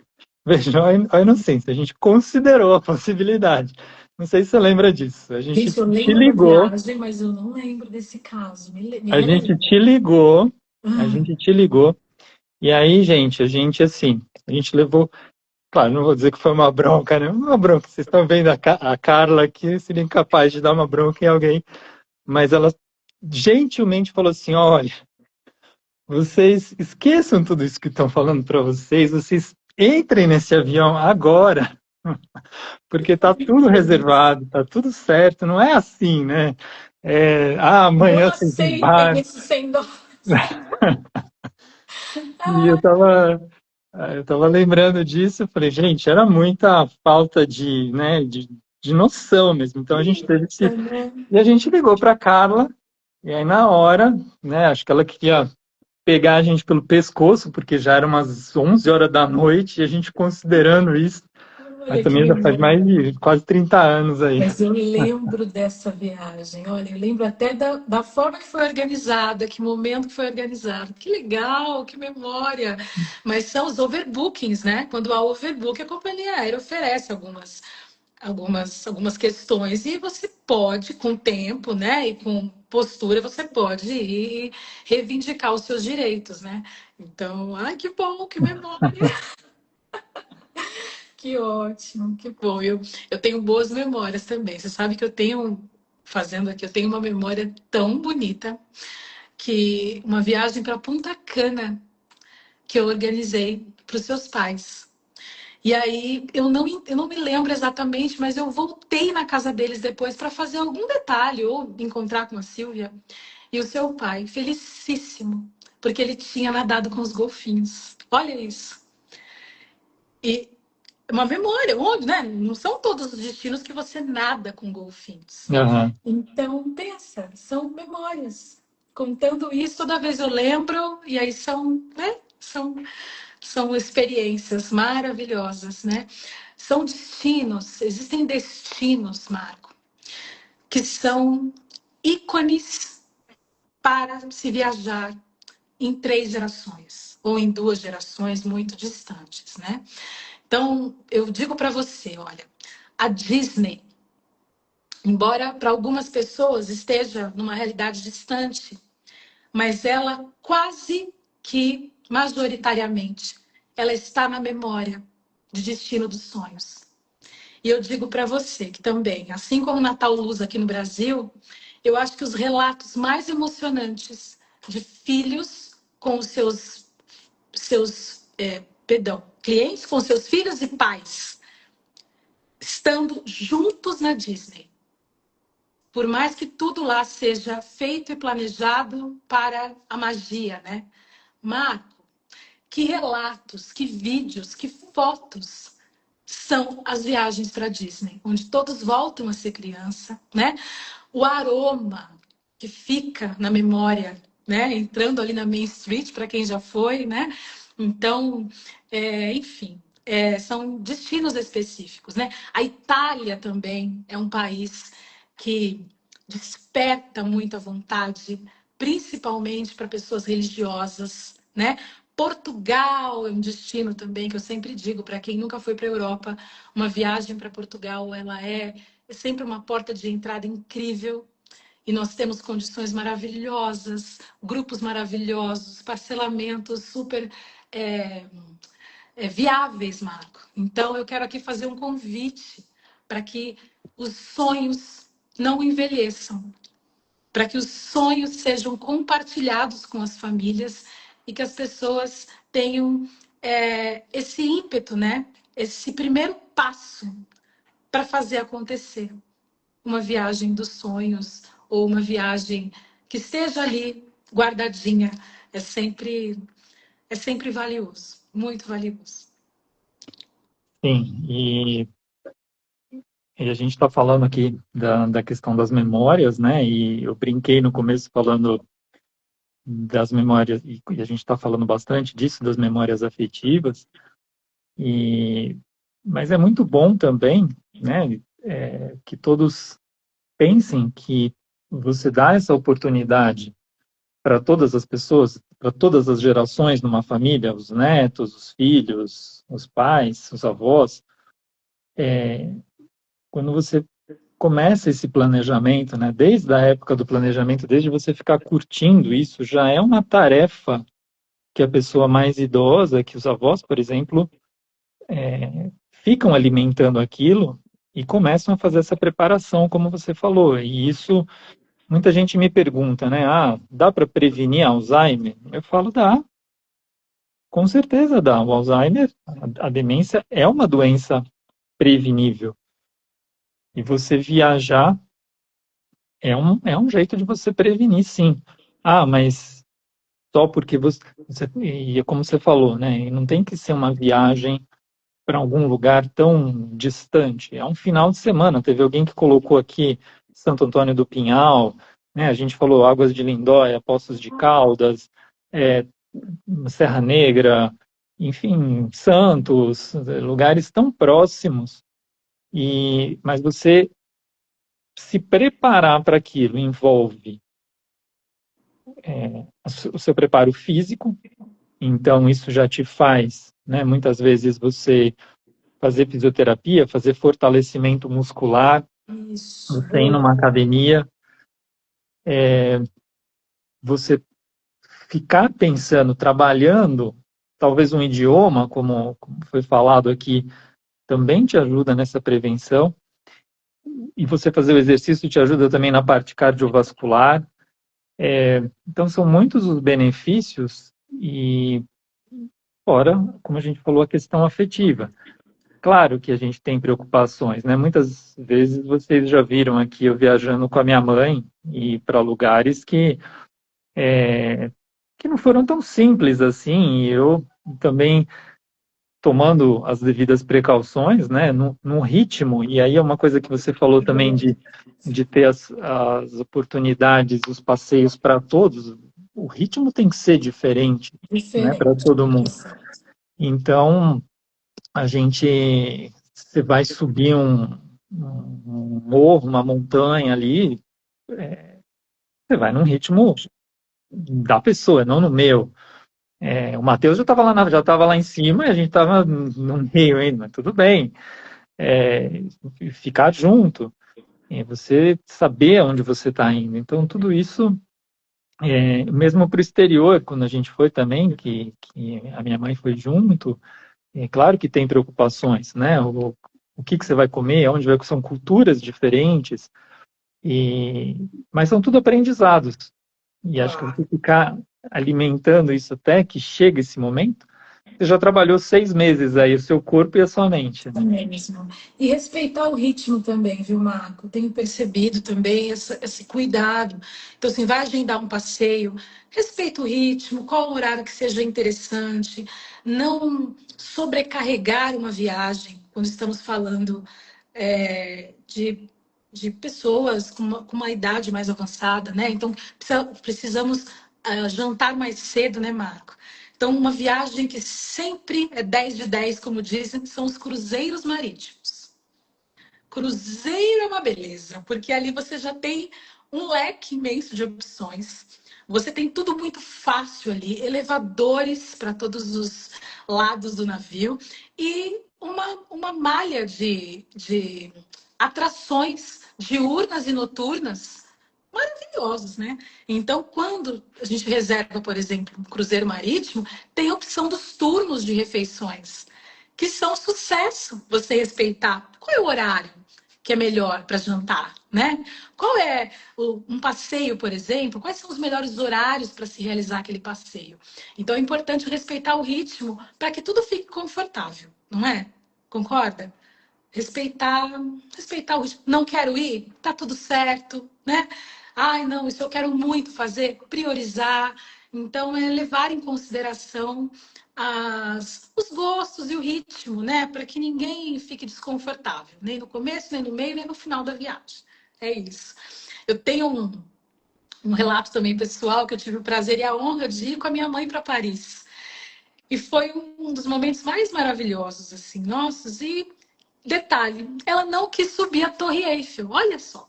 veja a inocência, a gente considerou a possibilidade. Não sei se você lembra disso. A gente Gente, eu te lembro da ligou, viagem, mas eu não lembro desse caso. Me a relembra. gente te ligou, a Ah, gente te ligou. E aí, gente, a gente assim, a gente levou. Claro, não vou dizer que foi uma bronca, né? Uma bronca. Vocês estão vendo a Carla aqui, seria incapaz de dar uma bronca em alguém, mas ela gentilmente falou assim: olha, vocês esqueçam tudo isso que estão falando para vocês entrem nesse avião agora, porque tá tudo reservado, tá tudo certo, não é assim, né? não Amanhã vocês aceitem embarcam. esses $100. E eu tava lembrando disso, eu falei, gente, era muita falta de, né, de noção mesmo. Então a gente teve Isso, que. né? E a gente ligou para Carla, e aí na hora, né, acho que ela queria pegar a gente pelo pescoço, porque já era umas 11 horas da noite, e a gente considerando isso, mas Olha que também já faz memória. mais de quase 30 anos aí. Mas eu lembro dessa viagem. Olha, eu lembro até da forma que foi organizada, que momento que foi organizado. Que legal, que memória. Mas são os overbookings, né? Quando há overbook, a companhia aérea oferece algumas questões e você pode, com tempo, né, e com postura, você pode ir reivindicar os seus direitos, né? Então, ai, que bom, que memória, que ótimo, que bom. Eu tenho boas memórias também. Você sabe que eu tenho, fazendo aqui, eu tenho uma memória tão bonita que uma viagem para Punta Cana que eu organizei para os seus pais. E aí eu não me lembro exatamente, mas eu voltei na casa deles depois para fazer algum detalhe ou encontrar com a Silvia e o seu pai, felicíssimo, porque ele tinha nadado com os golfinhos. Olha isso. E uma memória, onde, né? Não são todos os destinos que você nada com golfinhos. Aham. Então, pensa, são memórias. Contando isso, toda vez eu lembro, e aí são, né? São experiências maravilhosas, né? São destinos, existem destinos, Marco, que são ícones para se viajar em 3 gerações ou em 2 gerações muito distantes, né? Então, eu digo para você, olha, a Disney, embora para algumas pessoas esteja numa realidade distante, mas ela quase que majoritariamente ela está na memória de Destino dos Sonhos. E eu digo para você que também, assim como Natal Luz aqui no Brasil, eu acho que os relatos mais emocionantes de filhos com os clientes com seus filhos e pais, estando juntos na Disney. Por mais que tudo lá seja feito e planejado para a magia, né? Marco, que relatos, que vídeos, que fotos são as viagens para Disney, onde todos voltam a ser criança, né? O aroma que fica na memória, né? Entrando ali na Main Street, para quem já foi, né? Então, enfim, são destinos específicos, né? A Itália também é um país que desperta muita vontade, principalmente para pessoas religiosas, né? Portugal é um destino também que eu sempre digo para quem nunca foi para a Europa, uma viagem para Portugal, ela é sempre uma porta de entrada incrível. E nós temos condições maravilhosas, grupos maravilhosos, parcelamentos super é, viáveis, Marco. Então, eu quero aqui fazer um convite para que os sonhos não envelheçam, para que os sonhos sejam compartilhados com as famílias e que as pessoas tenham esse ímpeto, né? Esse primeiro passo para fazer acontecer uma viagem dos sonhos ou uma viagem que esteja ali guardadinha. É sempre valioso, muito valioso. Sim, e a gente está falando aqui da questão das memórias, né? E eu brinquei no começo falando das memórias, e a gente está falando bastante disso, das memórias afetivas, mas é muito bom também, né? Que todos pensem que você dá essa oportunidade para todas as pessoas, para todas as gerações numa família, os netos, os filhos, os pais, os avós, quando você começa esse planejamento, né, desde a época do planejamento, desde você ficar curtindo isso, já é uma tarefa que a pessoa mais idosa, que os avós, por exemplo, ficam alimentando aquilo e começam a fazer essa preparação, como você falou. E isso, muita gente me pergunta, né? Ah, dá para prevenir Alzheimer? Eu falo, dá. Com certeza dá. O Alzheimer, a demência é uma doença prevenível. E você viajar é um jeito de você prevenir, sim. Ah, mas só porque e é como você falou, né? E não tem que ser uma viagem para algum lugar tão distante. É um final de semana. Teve alguém que colocou aqui Santo Antônio do Pinhal, né? A gente falou Águas de Lindóia, Poços de Caldas, é, Serra Negra, enfim, Santos, lugares tão próximos. Mas você se preparar para aquilo envolve o seu preparo físico, então isso já te faz, né, muitas vezes você fazer fisioterapia, fazer fortalecimento muscular, Isso. você ir numa academia, você ficar pensando, trabalhando, talvez um idioma, como foi falado aqui, também te ajuda nessa prevenção, e você fazer o exercício te ajuda também na parte cardiovascular. Então, são muitos os benefícios e, fora, como a gente falou, a questão afetiva. Claro que a gente tem preocupações, né? Muitas vezes vocês já viram aqui eu viajando com a minha mãe e para lugares que não foram tão simples assim, e eu também tomando as devidas precauções, né? No ritmo, e aí é uma coisa que você falou também de ter as oportunidades, os passeios para todos, o ritmo tem que ser diferente, né, para Diferente. todo mundo. Então, você vai subir um morro, uma montanha ali, você vai num ritmo da pessoa, não no meu. O Matheus já estava lá em cima e a gente estava no meio ainda, mas tudo bem. É, Ficar junto, você saber aonde você está indo. Então, tudo isso Mesmo para o exterior, quando a gente foi também, que a minha mãe foi junto, é claro que tem preocupações, né? O que você vai comer, onde vai, são culturas diferentes, mas são tudo aprendizados. E acho que você ficar alimentando isso até que chega esse momento, você já trabalhou 6 meses aí, o seu corpo e a sua mente, né? Mesmo. E respeitar o ritmo também, viu, Marco? Tenho percebido também esse cuidado. Então, assim, vai agendar um passeio, respeita o ritmo, qual o horário que seja interessante, não sobrecarregar uma viagem, quando estamos falando de pessoas com uma idade mais avançada, né? Então, precisamos jantar mais cedo, né, Marco? Então, uma viagem que sempre é 10 de 10, como dizem, são os cruzeiros marítimos. Cruzeiro é uma beleza, porque ali você já tem um leque imenso de opções. Você tem tudo muito fácil ali, elevadores para todos os lados do navio e uma malha de atrações diurnas e noturnas maravilhosos, né? Então, quando a gente reserva, por exemplo, um cruzeiro marítimo, tem a opção dos turnos de refeições, que são sucesso você respeitar. Qual é o horário que é melhor para jantar, né? Qual é um passeio, por exemplo? Quais são os melhores horários para se realizar aquele passeio? Então, é importante respeitar o ritmo para que tudo fique confortável, não é? Concorda? Respeitar, respeitar o ritmo. Não quero ir, tá tudo certo, né? Ai, não, isso eu quero muito fazer, priorizar. Então, é levar em consideração os gostos e o ritmo, né? Para que ninguém fique desconfortável, nem no começo, nem no meio, nem no final da viagem. É isso. Eu tenho um relato também pessoal que eu tive o prazer e a honra de ir com a minha mãe para Paris. E foi um dos momentos mais maravilhosos, assim, nossos. E detalhe, ela não quis subir a Torre Eiffel, olha só.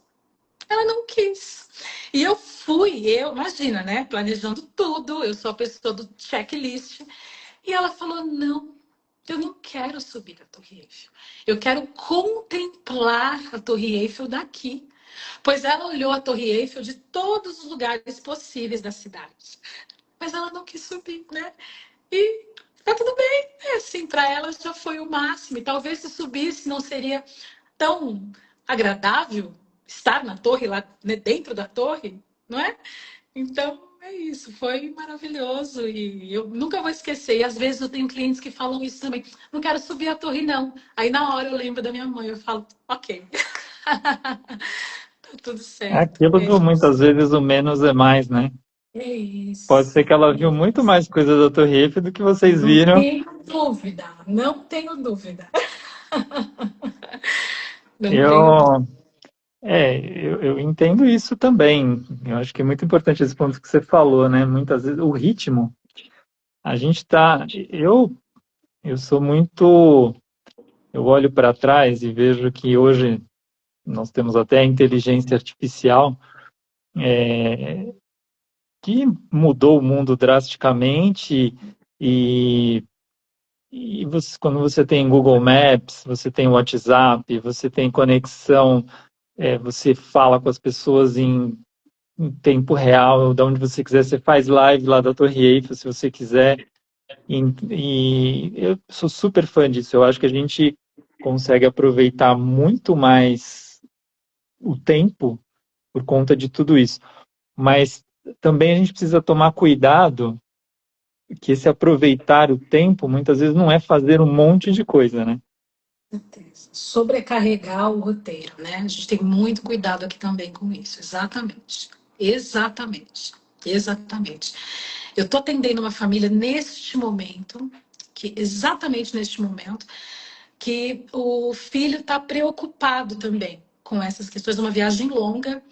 Ela não quis. E imagina, né? Planejando tudo, eu sou a pessoa do checklist. E ela falou: não, eu não quero subir a Torre Eiffel. Eu quero contemplar a Torre Eiffel daqui. Pois ela olhou a Torre Eiffel de todos os lugares possíveis da cidade. Mas ela não quis subir, né? E tá tudo bem. É assim, para ela já foi o máximo. E talvez se subisse não seria tão agradável estar na torre, lá né, dentro da torre, não é? Então, é isso, foi maravilhoso e eu nunca vou esquecer. E às vezes eu tenho clientes que falam isso também. Não quero subir a torre, não. Aí na hora eu lembro da minha mãe, eu falo, ok. Tá tudo certo. Aquilo do muitas vezes o menos é mais, né? É Pode ser isso. que ela viu muito mais coisa da Torre Eiffel do que vocês Não viram. tenho dúvida, não tenho dúvida. Não tenho dúvida. Eu, eu entendo isso também. Eu acho que é muito importante esse ponto que você falou, né? Muitas vezes o ritmo, a gente tá. Eu sou muito. Eu olho para trás e vejo que hoje nós temos até a inteligência artificial que mudou o mundo drasticamente e, quando você tem Google Maps, você tem WhatsApp, você tem conexão, você fala com as pessoas em tempo real, de onde você quiser, você faz live lá da Torre Eiffel, se você quiser. E eu sou super fã disso. Eu acho que a gente consegue aproveitar muito mais o tempo por conta de tudo isso. Mas também a gente precisa tomar cuidado que esse aproveitar o tempo muitas vezes não é fazer um monte de coisa, né? Sobrecarregar o roteiro, né? A gente tem muito cuidado aqui também com isso. Exatamente. Exatamente. Exatamente. Eu estou atendendo uma família neste momento, que exatamente neste momento, que o filho está preocupado também com essas questões, uma viagem longa,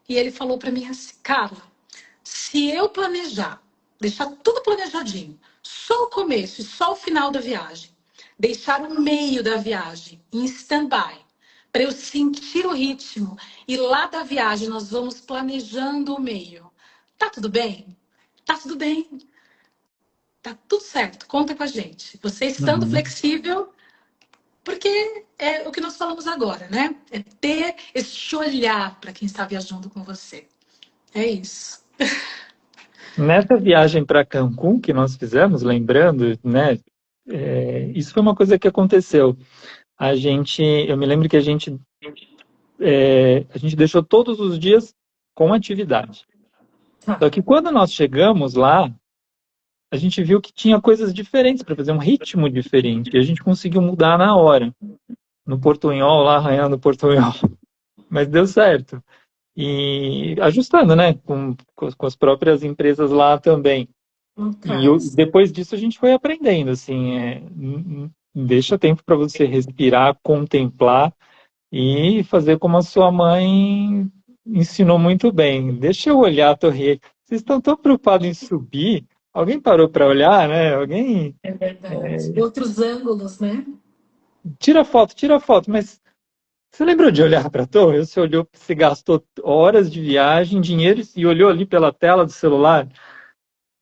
e ele falou para mim assim, Carla, se eu planejar, deixar tudo planejadinho, só o começo e só o final da viagem, deixar o meio da viagem em stand-by, para eu sentir o ritmo, e lá da viagem nós vamos planejando o meio. Tá tudo bem? Tá tudo bem. Tá tudo certo. Conta com a gente. Você estando Uhum. flexível, porque é o que nós falamos agora, né? É ter esse olhar para quem está viajando com você. É isso. Nessa viagem para Cancún que nós fizemos, lembrando, né? Isso foi uma coisa que aconteceu. Eu me lembro que a gente deixou todos os dias com atividade. Tá. Só que quando nós chegamos lá, a gente viu que tinha coisas diferentes para fazer, um ritmo diferente. E a gente conseguiu mudar na hora. No Portunhol, lá arranhando o Portunhol. Mas deu certo. E ajustando, né? Com as próprias empresas lá também. E Ok. depois disso a gente foi aprendendo, assim, deixa tempo para você respirar, contemplar e fazer como a sua mãe ensinou muito bem. Deixa eu olhar a torre. Vocês estão tão preocupados em subir? Alguém parou para olhar, né? Alguém É verdade. Outros ângulos, né? tira foto, mas você lembrou de olhar para a torre? Você olhou, você gastou horas de viagem, dinheiro e olhou ali pela tela do celular?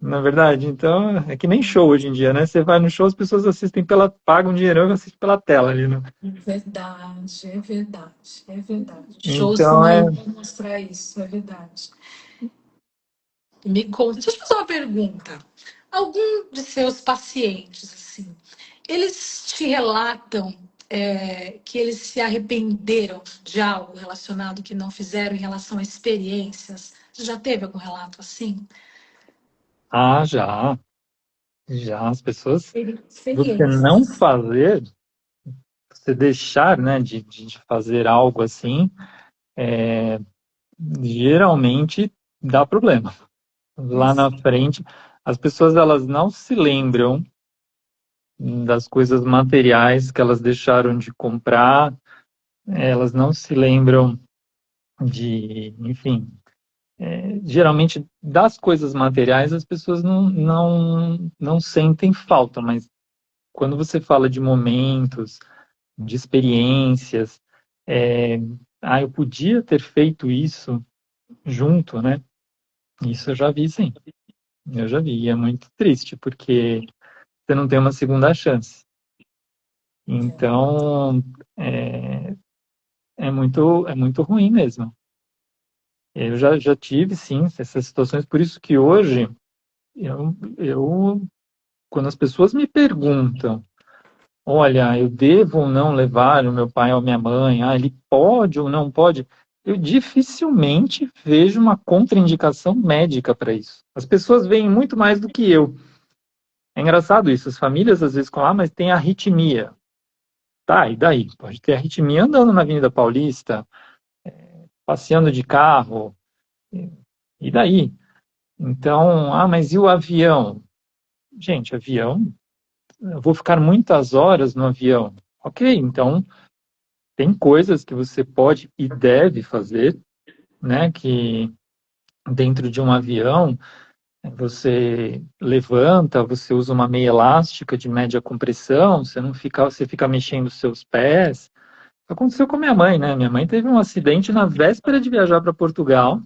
Na verdade, então é que nem show hoje em dia, né? Você vai no show, as pessoas assistem pagam dinheirão e assistem pela tela ali, né? Verdade, é verdade, é verdade. Shows estão Então aí para mostrar isso, é verdade. Me conta, deixa eu te fazer uma pergunta. Algum de seus pacientes, assim, eles te relatam que eles se arrependeram de algo relacionado que não fizeram em relação a experiências? Você já teve algum relato assim? já, já as pessoas, você não Experiências. fazer, você deixar, né, de fazer algo assim, geralmente dá problema. Lá na frente, as pessoas elas não se lembram das coisas materiais que elas deixaram de comprar, elas não se lembram enfim, geralmente das coisas materiais as pessoas não sentem falta, mas quando você fala de momentos, de experiências, é, eu podia ter feito isso junto, né? Isso eu já vi, sim. Eu já vi. E é muito triste, porque você não tem uma segunda chance. Então, é, é muito ruim mesmo. Eu já tive, sim, essas situações. Por isso que hoje, quando as pessoas me perguntam, olha, eu devo ou não levar o meu pai ou minha mãe? Ele pode ou não pode? Eu dificilmente vejo uma contraindicação médica para isso. As pessoas veem muito mais do que eu. É engraçado isso. As famílias às vezes falam, mas tem arritmia. Tá, e daí? Pode ter arritmia andando na Avenida Paulista, passeando de carro. E daí? Então, mas e o avião? Gente, avião, eu vou ficar muitas horas no avião. Ok, então tem coisas que você pode e deve fazer, né? Que dentro de um avião você levanta, você usa uma meia elástica de média compressão, você fica mexendo os seus pés. Aconteceu com a minha mãe, né? Minha mãe teve um acidente na véspera de viajar para Portugal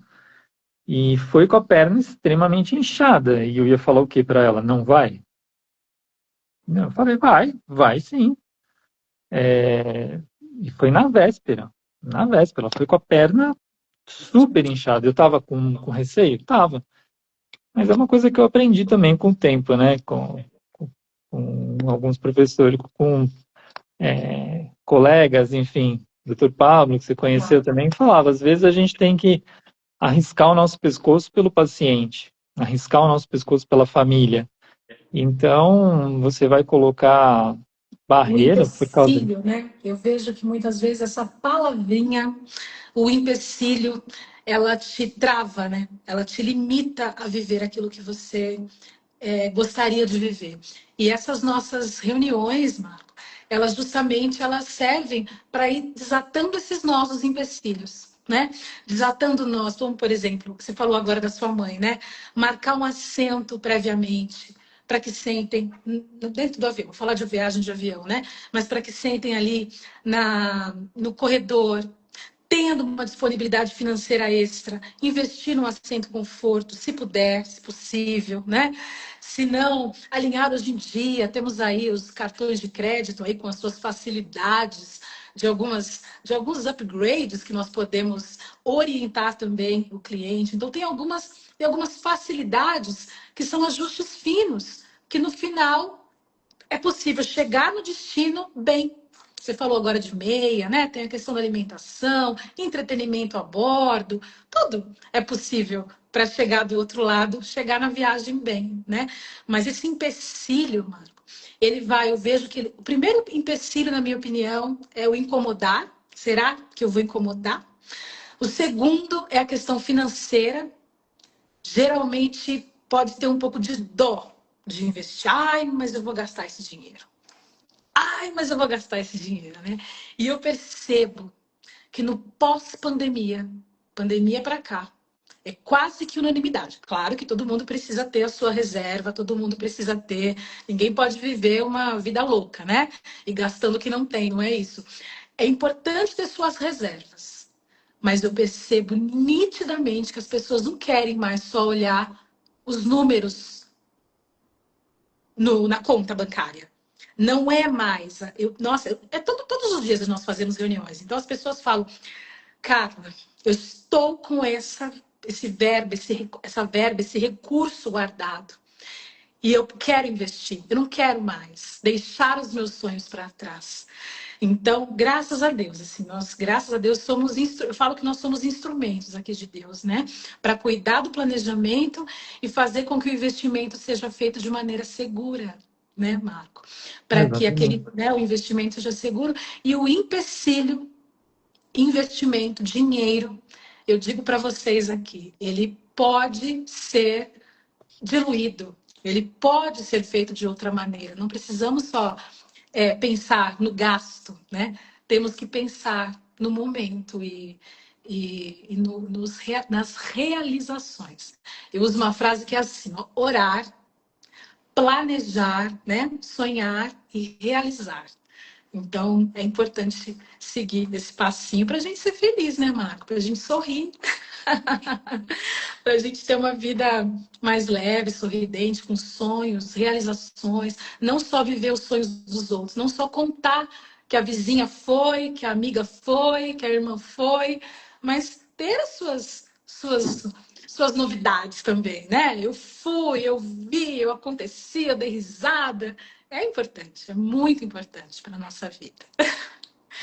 e foi com a perna extremamente inchada. E eu ia falar o que para ela? Não vai? Eu falei, vai sim. E foi na véspera. Na véspera, ela foi com a perna super inchada. Eu tava com receio? Tava. Mas é uma coisa que eu aprendi também com o tempo, né? Com alguns professores, com colegas, enfim. Doutor Pablo, que você conheceu também, falava, às vezes a gente tem que arriscar o nosso pescoço pelo paciente, arriscar o nosso pescoço pela família. Então, você vai colocar O barreira por causa disso. empecilho, né? Eu vejo que muitas vezes essa palavrinha, o empecilho, ela te trava, né? Ela te limita a viver aquilo que você gostaria de viver. E essas nossas reuniões, Marco, elas servem para ir desatando esses nós, os empecilhos. Né? Desatando nós, como por exemplo, o que você falou agora da sua mãe, né? Marcar um assento previamente, para que sentem dentro do avião, vou falar de viagem de avião, né? Mas para que sentem ali no corredor, tendo uma disponibilidade financeira extra, investir num assento conforto, se puder, se possível, né? Se não, alinhar hoje em dia, temos aí os cartões de crédito aí com as suas facilidades de alguns upgrades que nós podemos orientar também o cliente. Então, tem algumas tem algumas facilidades que são ajustes finos, que no final é possível chegar no destino bem. Você falou agora de meia, né? Tem a questão da alimentação, entretenimento a bordo, tudo é possível para chegar do outro lado, chegar na viagem bem, né? Mas esse empecilho, Marco, ele vai, eu vejo que o primeiro empecilho, na minha opinião, é o incomodar. Será que eu vou incomodar? O segundo é a questão financeira. Geralmente pode ter um pouco de dó de investir. Ai, mas eu vou gastar esse dinheiro. Ai, mas eu vou gastar esse dinheiro, né? E eu percebo que no pós-pandemia, pandemia para cá, é quase que unanimidade. Claro que todo mundo precisa ter a sua reserva, todo mundo precisa ter. Ninguém pode viver uma vida louca, né? E gastando o que não tem, não é isso. É importante ter suas reservas. Mas eu percebo nitidamente que as pessoas não querem mais só olhar os números na conta bancária. Não é mais. Nossa, todos os dias nós fazemos reuniões. Então as pessoas falam, Carla, eu estou com esse verbo, esse recurso guardado. E eu quero investir. Eu não quero mais deixar os meus sonhos para trás. Então, graças a Deus, assim, nós, graças a Deus, eu falo que nós somos instrumentos aqui de Deus, né? Para cuidar do planejamento e fazer com que o investimento seja feito de maneira segura, né, Marco? Para que Exatamente. o investimento seja seguro e o empecilho, investimento, dinheiro, eu digo para vocês aqui, ele pode ser diluído, ele pode ser feito de outra maneira. Não precisamos só pensar no gasto, né? Temos que pensar no momento e nas realizações. Eu uso uma frase que é assim: ó, orar, planejar, né? Sonhar e realizar. Então, é importante seguir esse passinho para a gente ser feliz, né, Marco? Para a gente sorrir, para a gente ter uma vida mais leve, sorridente, com sonhos, realizações, não só viver os sonhos dos outros, não só contar que a vizinha foi, que a amiga foi, que a irmã foi, mas ter as suas novidades também, né? Eu fui, eu vi, eu aconteci, eu dei risada. É importante, é muito importante para a nossa vida.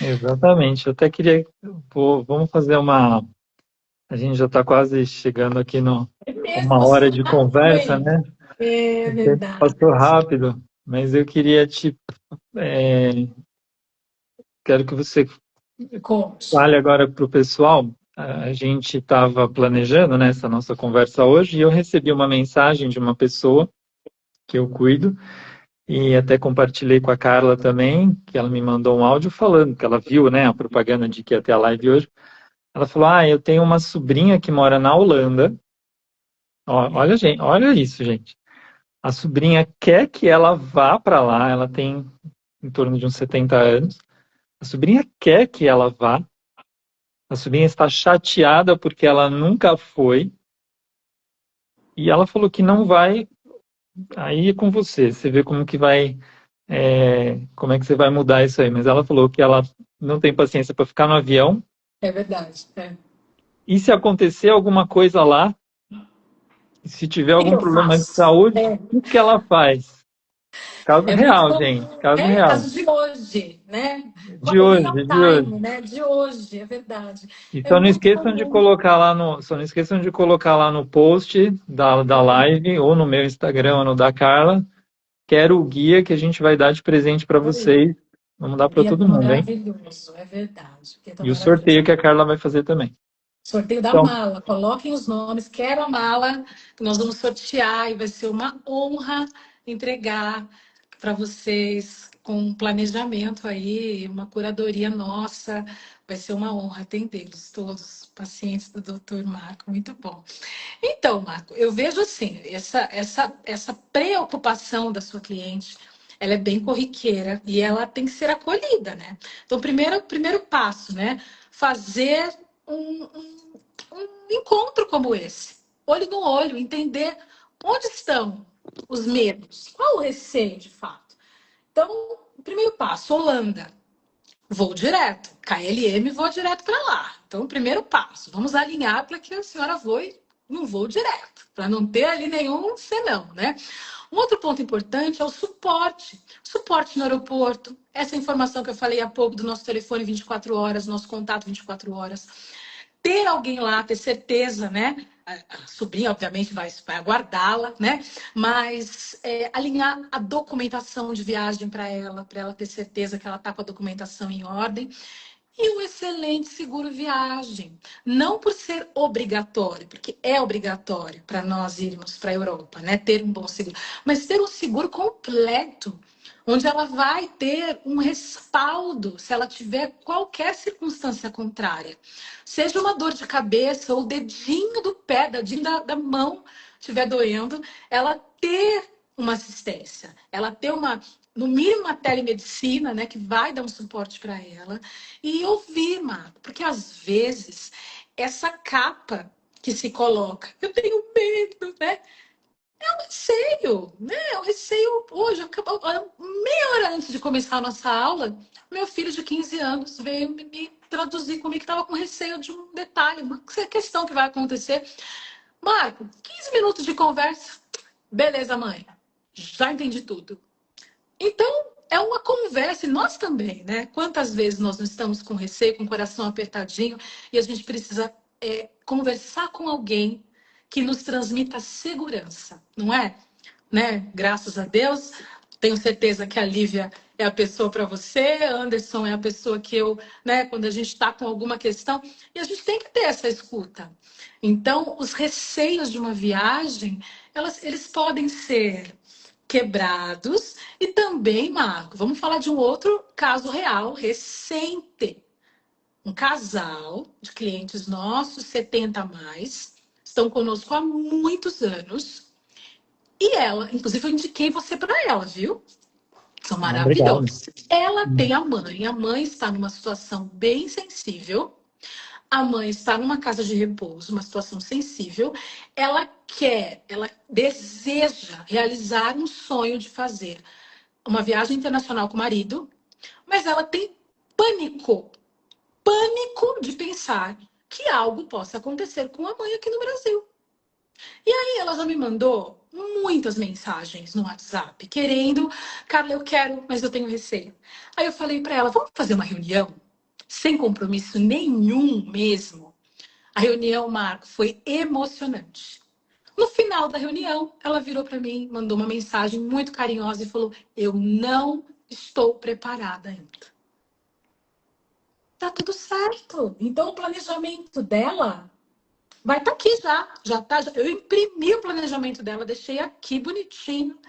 Exatamente. Eu até queria. Vamos fazer uma. A gente já está quase chegando aqui no É mesmo, uma hora passou de rápido, conversa, hein? né? É O tempo verdade. passou rápido, mas eu queria quero que você Conte. fale agora para o pessoal. A gente estava planejando, né, essa nossa conversa hoje e eu recebi uma mensagem de uma pessoa que eu cuido e até compartilhei com a Carla também, que ela me mandou um áudio falando que ela viu, né, a propaganda de que ia ter a live hoje. Ela falou: "Ah, eu tenho uma sobrinha que mora na Holanda." Olha, gente, olha isso, gente. A sobrinha quer que ela vá para lá, ela tem em torno de uns 70 anos. A sobrinha quer que ela vá. A sobrinha está chateada porque ela nunca foi. E ela falou que não vai. Aí é com você. Você vê como que vai. Como é que você vai mudar isso aí. Mas ela falou que ela não tem paciência para ficar no avião. É verdade. É. E se acontecer alguma coisa lá, se tiver O que algum eu problema de faço? saúde, o que ela faz? Caso É muito real, gente. comum. Caso É real. caso de hoje, né? De Real hoje, de hoje. time, né? De hoje, é verdade. E É só não muito esqueçam de comum. colocar lá no, só não esqueçam de colocar lá no post da live ou no meu Instagram ou no da Carla. Quero o guia que a gente vai dar de presente para vocês. Vamos dar O para guia todo tá mundo, hein? maravilhoso, é verdade. O guia tá E o maravilhoso. sorteio que a Carla vai fazer também. Sorteio da Então, mala. Coloquem os nomes. Quero a mala que nós vamos sortear e vai ser uma honra entregar para vocês com um planejamento aí, uma curadoria nossa. Vai ser uma honra atendê-los todos, pacientes do Dr. Marco. Muito bom. Então, Marco, eu vejo assim, essa preocupação da sua cliente, ela é bem corriqueira e ela tem que ser acolhida, né? Então, primeiro passo, né? Fazer um encontro como esse, olho no olho, entender onde estão os medos, qual o receio de fato. Então, primeiro passo, Holanda. Vou direto, KLM, vou direto para lá. Então, primeiro passo, vamos alinhar para que a senhora voe num voo direto, para não ter ali nenhum senão, né? Um outro ponto importante é o suporte. Suporte no aeroporto. Essa informação que eu falei há pouco do nosso telefone 24 horas, nosso contato 24 horas. Ter alguém lá, ter certeza, né? A sobrinha, obviamente, vai aguardá-la, né? Mas alinhar a documentação de viagem para ela ter certeza que ela está com a documentação em ordem. E um excelente seguro viagem. Não por ser obrigatório, porque é obrigatório para nós irmos para a Europa, né? Ter um bom seguro, mas ter um seguro completo, onde ela vai ter um respaldo se ela tiver qualquer circunstância contrária. Seja uma dor de cabeça ou o dedinho do pé, dedinho da mão estiver doendo, ela ter uma assistência, ela ter uma, no mínimo, uma telemedicina, né, que vai dar um suporte para ela. E ouvir, Marco, porque às vezes essa capa que se coloca, eu tenho medo, né? É um receio, né? É um receio. Hoje, meia hora antes de começar a nossa aula, meu filho de 15 anos veio me traduzir comigo que estava com receio de um detalhe, uma questão que vai acontecer. Marco, 15 minutos de conversa. Beleza, mãe. Já entendi tudo. Então, é uma conversa, e nós também, né? Quantas vezes nós não estamos com receio, com o coração apertadinho, e a gente precisa conversar com alguém que nos transmita segurança, não é? Né? Graças a Deus, tenho certeza que a Lívia é a pessoa para você, Anderson é a pessoa que eu, né, quando a gente está com alguma questão, e a gente tem que ter essa escuta. Então, os receios de uma viagem, eles podem ser quebrados e também, Marco, vamos falar de um outro caso real, recente. Um casal de clientes nossos, 70 a mais, estão conosco há muitos anos. E ela, inclusive, eu indiquei você para ela, viu? São Obrigado. maravilhosos. Ela tem a mãe está numa situação bem sensível. A mãe está numa casa de repouso, uma situação sensível. Ela deseja realizar um sonho de fazer uma viagem internacional com o marido, mas ela tem pânico, pânico de pensar que algo possa acontecer com a mãe aqui no Brasil. E aí ela já me mandou muitas mensagens no WhatsApp, querendo, Carla, eu quero, mas eu tenho receio. Aí eu falei para ela, vamos fazer uma reunião? Sem compromisso nenhum mesmo. A reunião, Marco, foi emocionante. No final da reunião, ela virou para mim, mandou uma mensagem muito carinhosa e falou: eu não estou preparada ainda. Tá tudo certo. Então, o planejamento dela vai estar aqui já. Já tá. Eu imprimi o planejamento dela, deixei aqui bonitinho.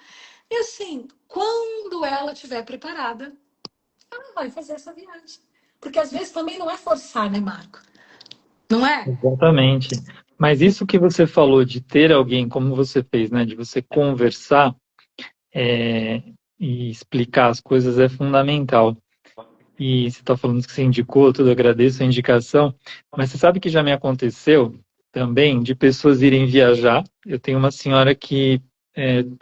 E assim, quando ela estiver preparada, ela vai fazer essa viagem. Porque às vezes também não é forçar, né, Marco? Não é? Exatamente. Mas isso que você falou de ter alguém, como você fez, né, de você conversar e explicar as coisas é fundamental. E você está falando que você indicou, tudo, agradeço a indicação, mas você sabe que já me aconteceu também de pessoas irem viajar. Eu tenho uma senhora que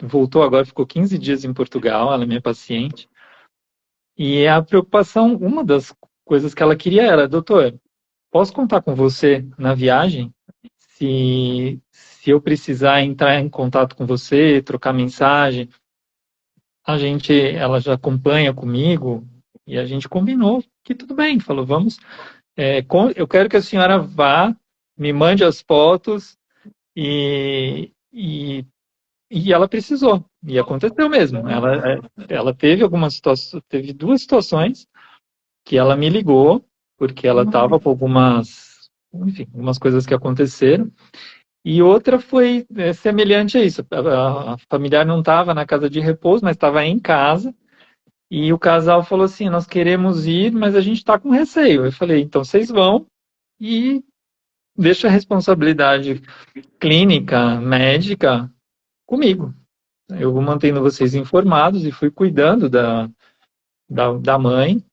voltou agora, ficou 15 dias em Portugal, ela é minha paciente, e a preocupação, uma das coisas que ela queria era, doutor, posso contar com você na viagem? Se eu precisar entrar em contato com você, trocar mensagem, ela já acompanha comigo e a gente combinou que tudo bem. Falou, vamos, eu quero que a senhora vá, me mande as fotos e ela precisou. E aconteceu mesmo. Ela teve algumas situações, teve duas situações que ela me ligou porque ela estava com enfim, algumas coisas que aconteceram. E outra foi semelhante a isso. A familiar não estava na casa de repouso, mas estava em casa. E o casal falou assim: nós queremos ir, mas a gente está com receio. Eu falei: então vocês vão e deixa a responsabilidade clínica, médica, comigo. Eu vou mantendo vocês informados e fui cuidando da mãe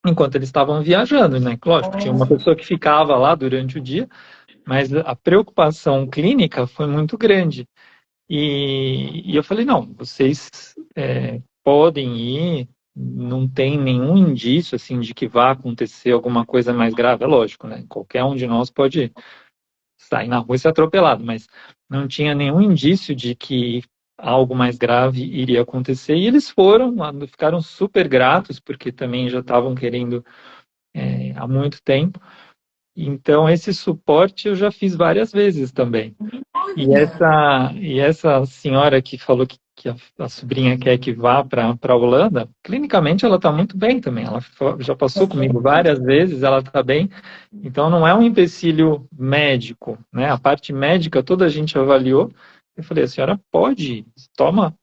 enquanto eles estavam viajando, né? Lógico, tinha uma pessoa que ficava lá durante o dia, mas a preocupação clínica foi muito grande. E eu falei, não, vocês podem ir, não tem nenhum indício assim de que vá acontecer alguma coisa mais grave, é lógico, né? Qualquer um de nós pode sair na rua e ser atropelado, mas não tinha nenhum indício de que algo mais grave iria acontecer. E eles foram, ficaram super gratos, porque também já estavam querendo há muito tempo. Então, esse suporte eu já fiz várias vezes também. Olha, E essa senhora que falou que a sobrinha quer que vá para a Holanda, clinicamente ela está muito bem também. Ela já passou comigo várias vezes, ela está bem. Então não é um empecilho médico, né? A parte médica toda a gente avaliou. Eu falei, a senhora pode, toma,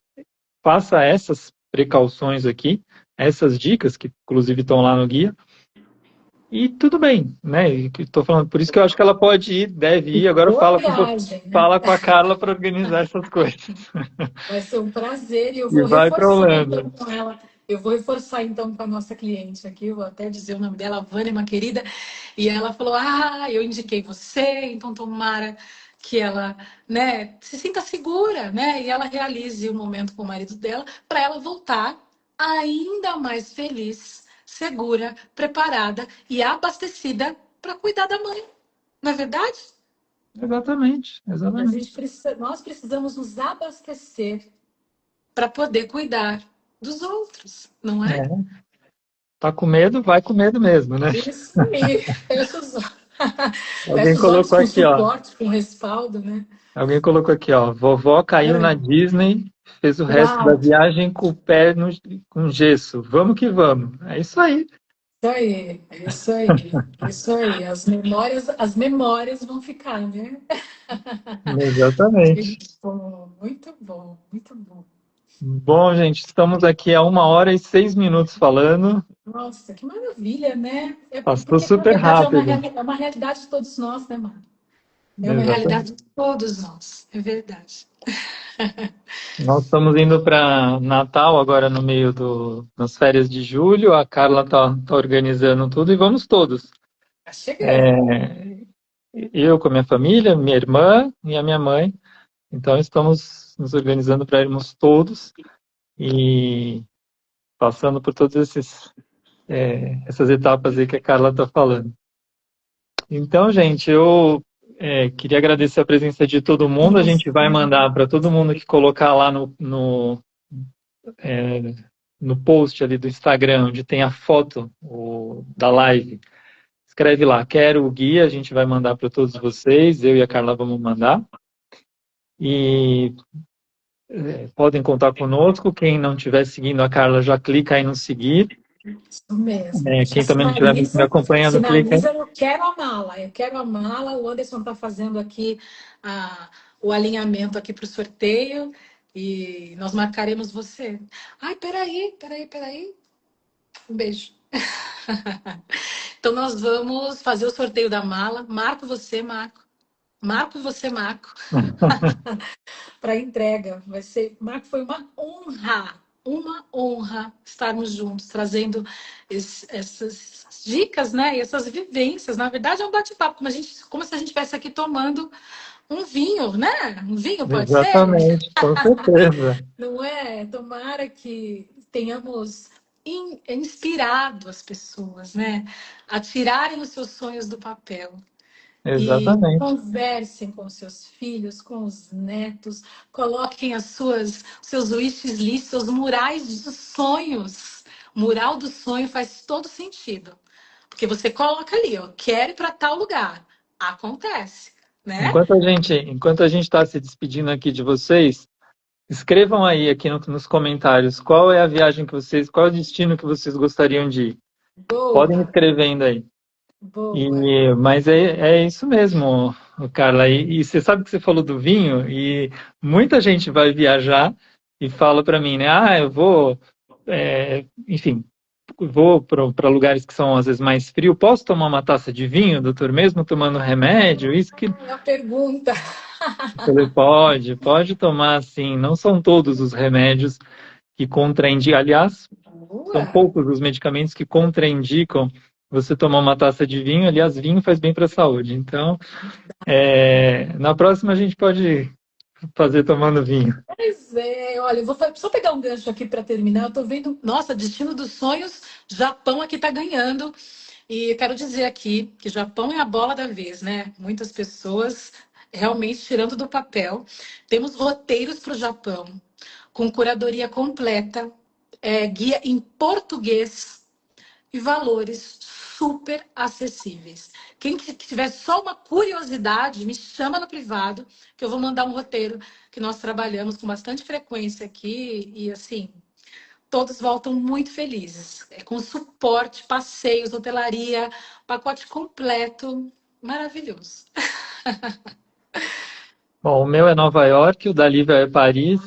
faça essas precauções aqui, essas dicas que inclusive estão lá no guia. E tudo bem, né? Estou falando, por isso que eu acho que ela pode ir, deve ir. Agora boa viagem, né? fala com a Carla para organizar essas coisas. Vai ser um prazer e eu E vou vai para reforçar Holanda. então com ela. Eu vou reforçar então com a nossa cliente aqui, vou até dizer o nome dela, Vânia, uma querida, e ela falou: "Ah, eu indiquei você, então tomara que ela, né, se sinta segura, né, e ela realize o momento com o marido dela para ela voltar ainda mais feliz, segura, preparada e abastecida para cuidar da mãe. Não é verdade? Exatamente, exatamente. Nós precisamos nos abastecer para poder cuidar dos outros, não é? É. Tá com medo? Vai com medo mesmo, né? Isso aí, fecha os olhos. Alguém Fecha os olhos colocou com aqui, ó. suporte, com respaldo, né? Alguém colocou aqui, ó. Vovó caiu na Disney, fez o resto da Uau! viagem com o pé com gesso. Vamos que vamos. É isso aí. Isso aí, isso aí, isso aí. As memórias vão ficar, né? Exatamente. Muito bom, muito bom, muito bom. Bom, gente, estamos aqui há 1 hora e 6 minutos falando. Nossa, que maravilha, né? Passou Porque, na super verdade, rápido. é uma realidade de todos nós, né, mano? É uma Exatamente. realidade de todos nós, é verdade. Nós estamos indo para Natal agora no meio nas férias de julho. A Carla tá organizando tudo e vamos todos. Tá chegando. Eu com a minha família, minha irmã e a minha mãe. Então estamos nos organizando para irmos todos e passando por todas essas etapas aí que a Carla está falando. Então, gente, eu queria agradecer a presença de todo mundo. A gente vai mandar para todo mundo que colocar lá no post ali do Instagram, onde tem a foto da live. Escreve lá, quero o guia, a gente vai mandar para todos vocês, eu e a Carla vamos mandar. E podem contar conosco. Quem não estiver seguindo a Carla, já clica aí no seguir. Isso mesmo. Já Quem também não estiver me acompanhando, clica aí. sinaliza, eu quero a mala. Eu quero a mala. O Anderson está fazendo aqui o alinhamento aqui para o sorteio e nós marcaremos você. Ai, peraí. Um beijo. Então nós vamos fazer o sorteio da mala. Marco você, Marco. Marco você, Marco. Para entrega. Vai ser, Marco, foi uma honra estarmos juntos, trazendo essas dicas, né? E essas vivências. Na verdade, é um bate-papo, como se a gente estivesse aqui tomando um vinho, né? Um vinho pode ser? Exatamente, com certeza. Não é? Tomara que tenhamos inspirado as pessoas, né? A tirarem os seus sonhos do papel e Exatamente. conversem com seus filhos, com os netos, coloquem seus wishes lists, seus murais dos sonhos. O mural do sonho faz todo sentido. Porque você coloca ali, eu quero ir para tal lugar. Acontece, né? Enquanto a gente está se despedindo aqui de vocês, escrevam aí aqui nos comentários qual é a viagem qual é o destino que vocês gostariam de ir. Podem ir Boa, escrevendo aí. boa. Mas é isso mesmo, Carla. E você sabe que você falou do vinho e muita gente vai viajar e fala para mim, né? Ah, eu vou, enfim, vou para lugares que são às vezes mais frios. Posso tomar uma taça de vinho, doutor, mesmo tomando remédio? Isso que É a pergunta. eu falei, pode tomar, sim. Não são todos os remédios que contraindicam. Aliás, são Boa. poucos os medicamentos que contraindicam você tomar uma taça de vinho. Aliás, vinho faz bem para a saúde. Então, na próxima a gente pode fazer tomando vinho. Pois é, olha, eu vou só pegar um gancho aqui para terminar. Eu tô vendo, nossa, Destino dos Sonhos, Japão aqui tá ganhando. E eu quero dizer aqui que o Japão é a bola da vez, né? Muitas pessoas realmente tirando do papel. Temos roteiros para o Japão, com curadoria completa, guia em português e valores super acessíveis. Quem tiver só uma curiosidade, me chama no privado, que eu vou mandar um roteiro que nós trabalhamos com bastante frequência aqui e assim, todos voltam muito felizes. É com suporte, passeios, hotelaria, pacote completo, maravilhoso. Bom, o meu é Nova York, o da Lívia é Paris.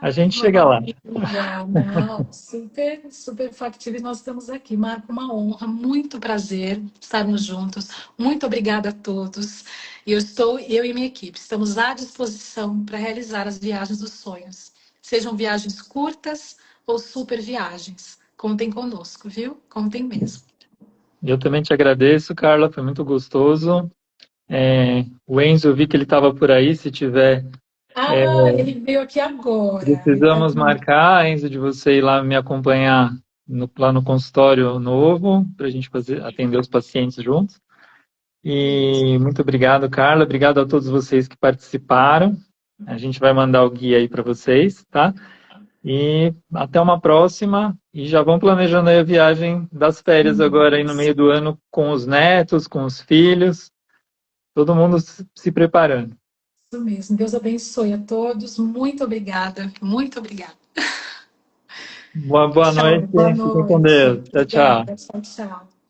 A gente chega lá. Maravilha, não, super, super factíveis. Nós estamos aqui, Marco, uma honra, muito prazer estarmos juntos. Muito obrigada a todos. E eu e minha equipe, estamos à disposição para realizar as viagens dos sonhos. Sejam viagens curtas ou super viagens. Contem conosco, viu? Contem mesmo. Eu também te agradeço, Carla, foi muito gostoso. O Enzo, eu vi que ele estava por aí, se tiver, Ah, ele veio aqui agora. Ele tá precisamos aqui. marcar, Enzo, de você ir lá me acompanhar lá no consultório novo, para a gente atender os pacientes juntos. E muito obrigado, Carla. Obrigado a todos vocês que participaram. A gente vai mandar o guia aí para vocês, tá? E até uma próxima. E já vão planejando aí a viagem das férias agora aí no meio do ano com os netos, com os filhos, todo mundo se preparando. Isso mesmo. Deus abençoe a todos. Muito obrigada. Muito obrigada. Boa Tchau. noite. Boa Fiquem com noite. Deus. Tchau, tchau. Obrigada. Tchau, tchau.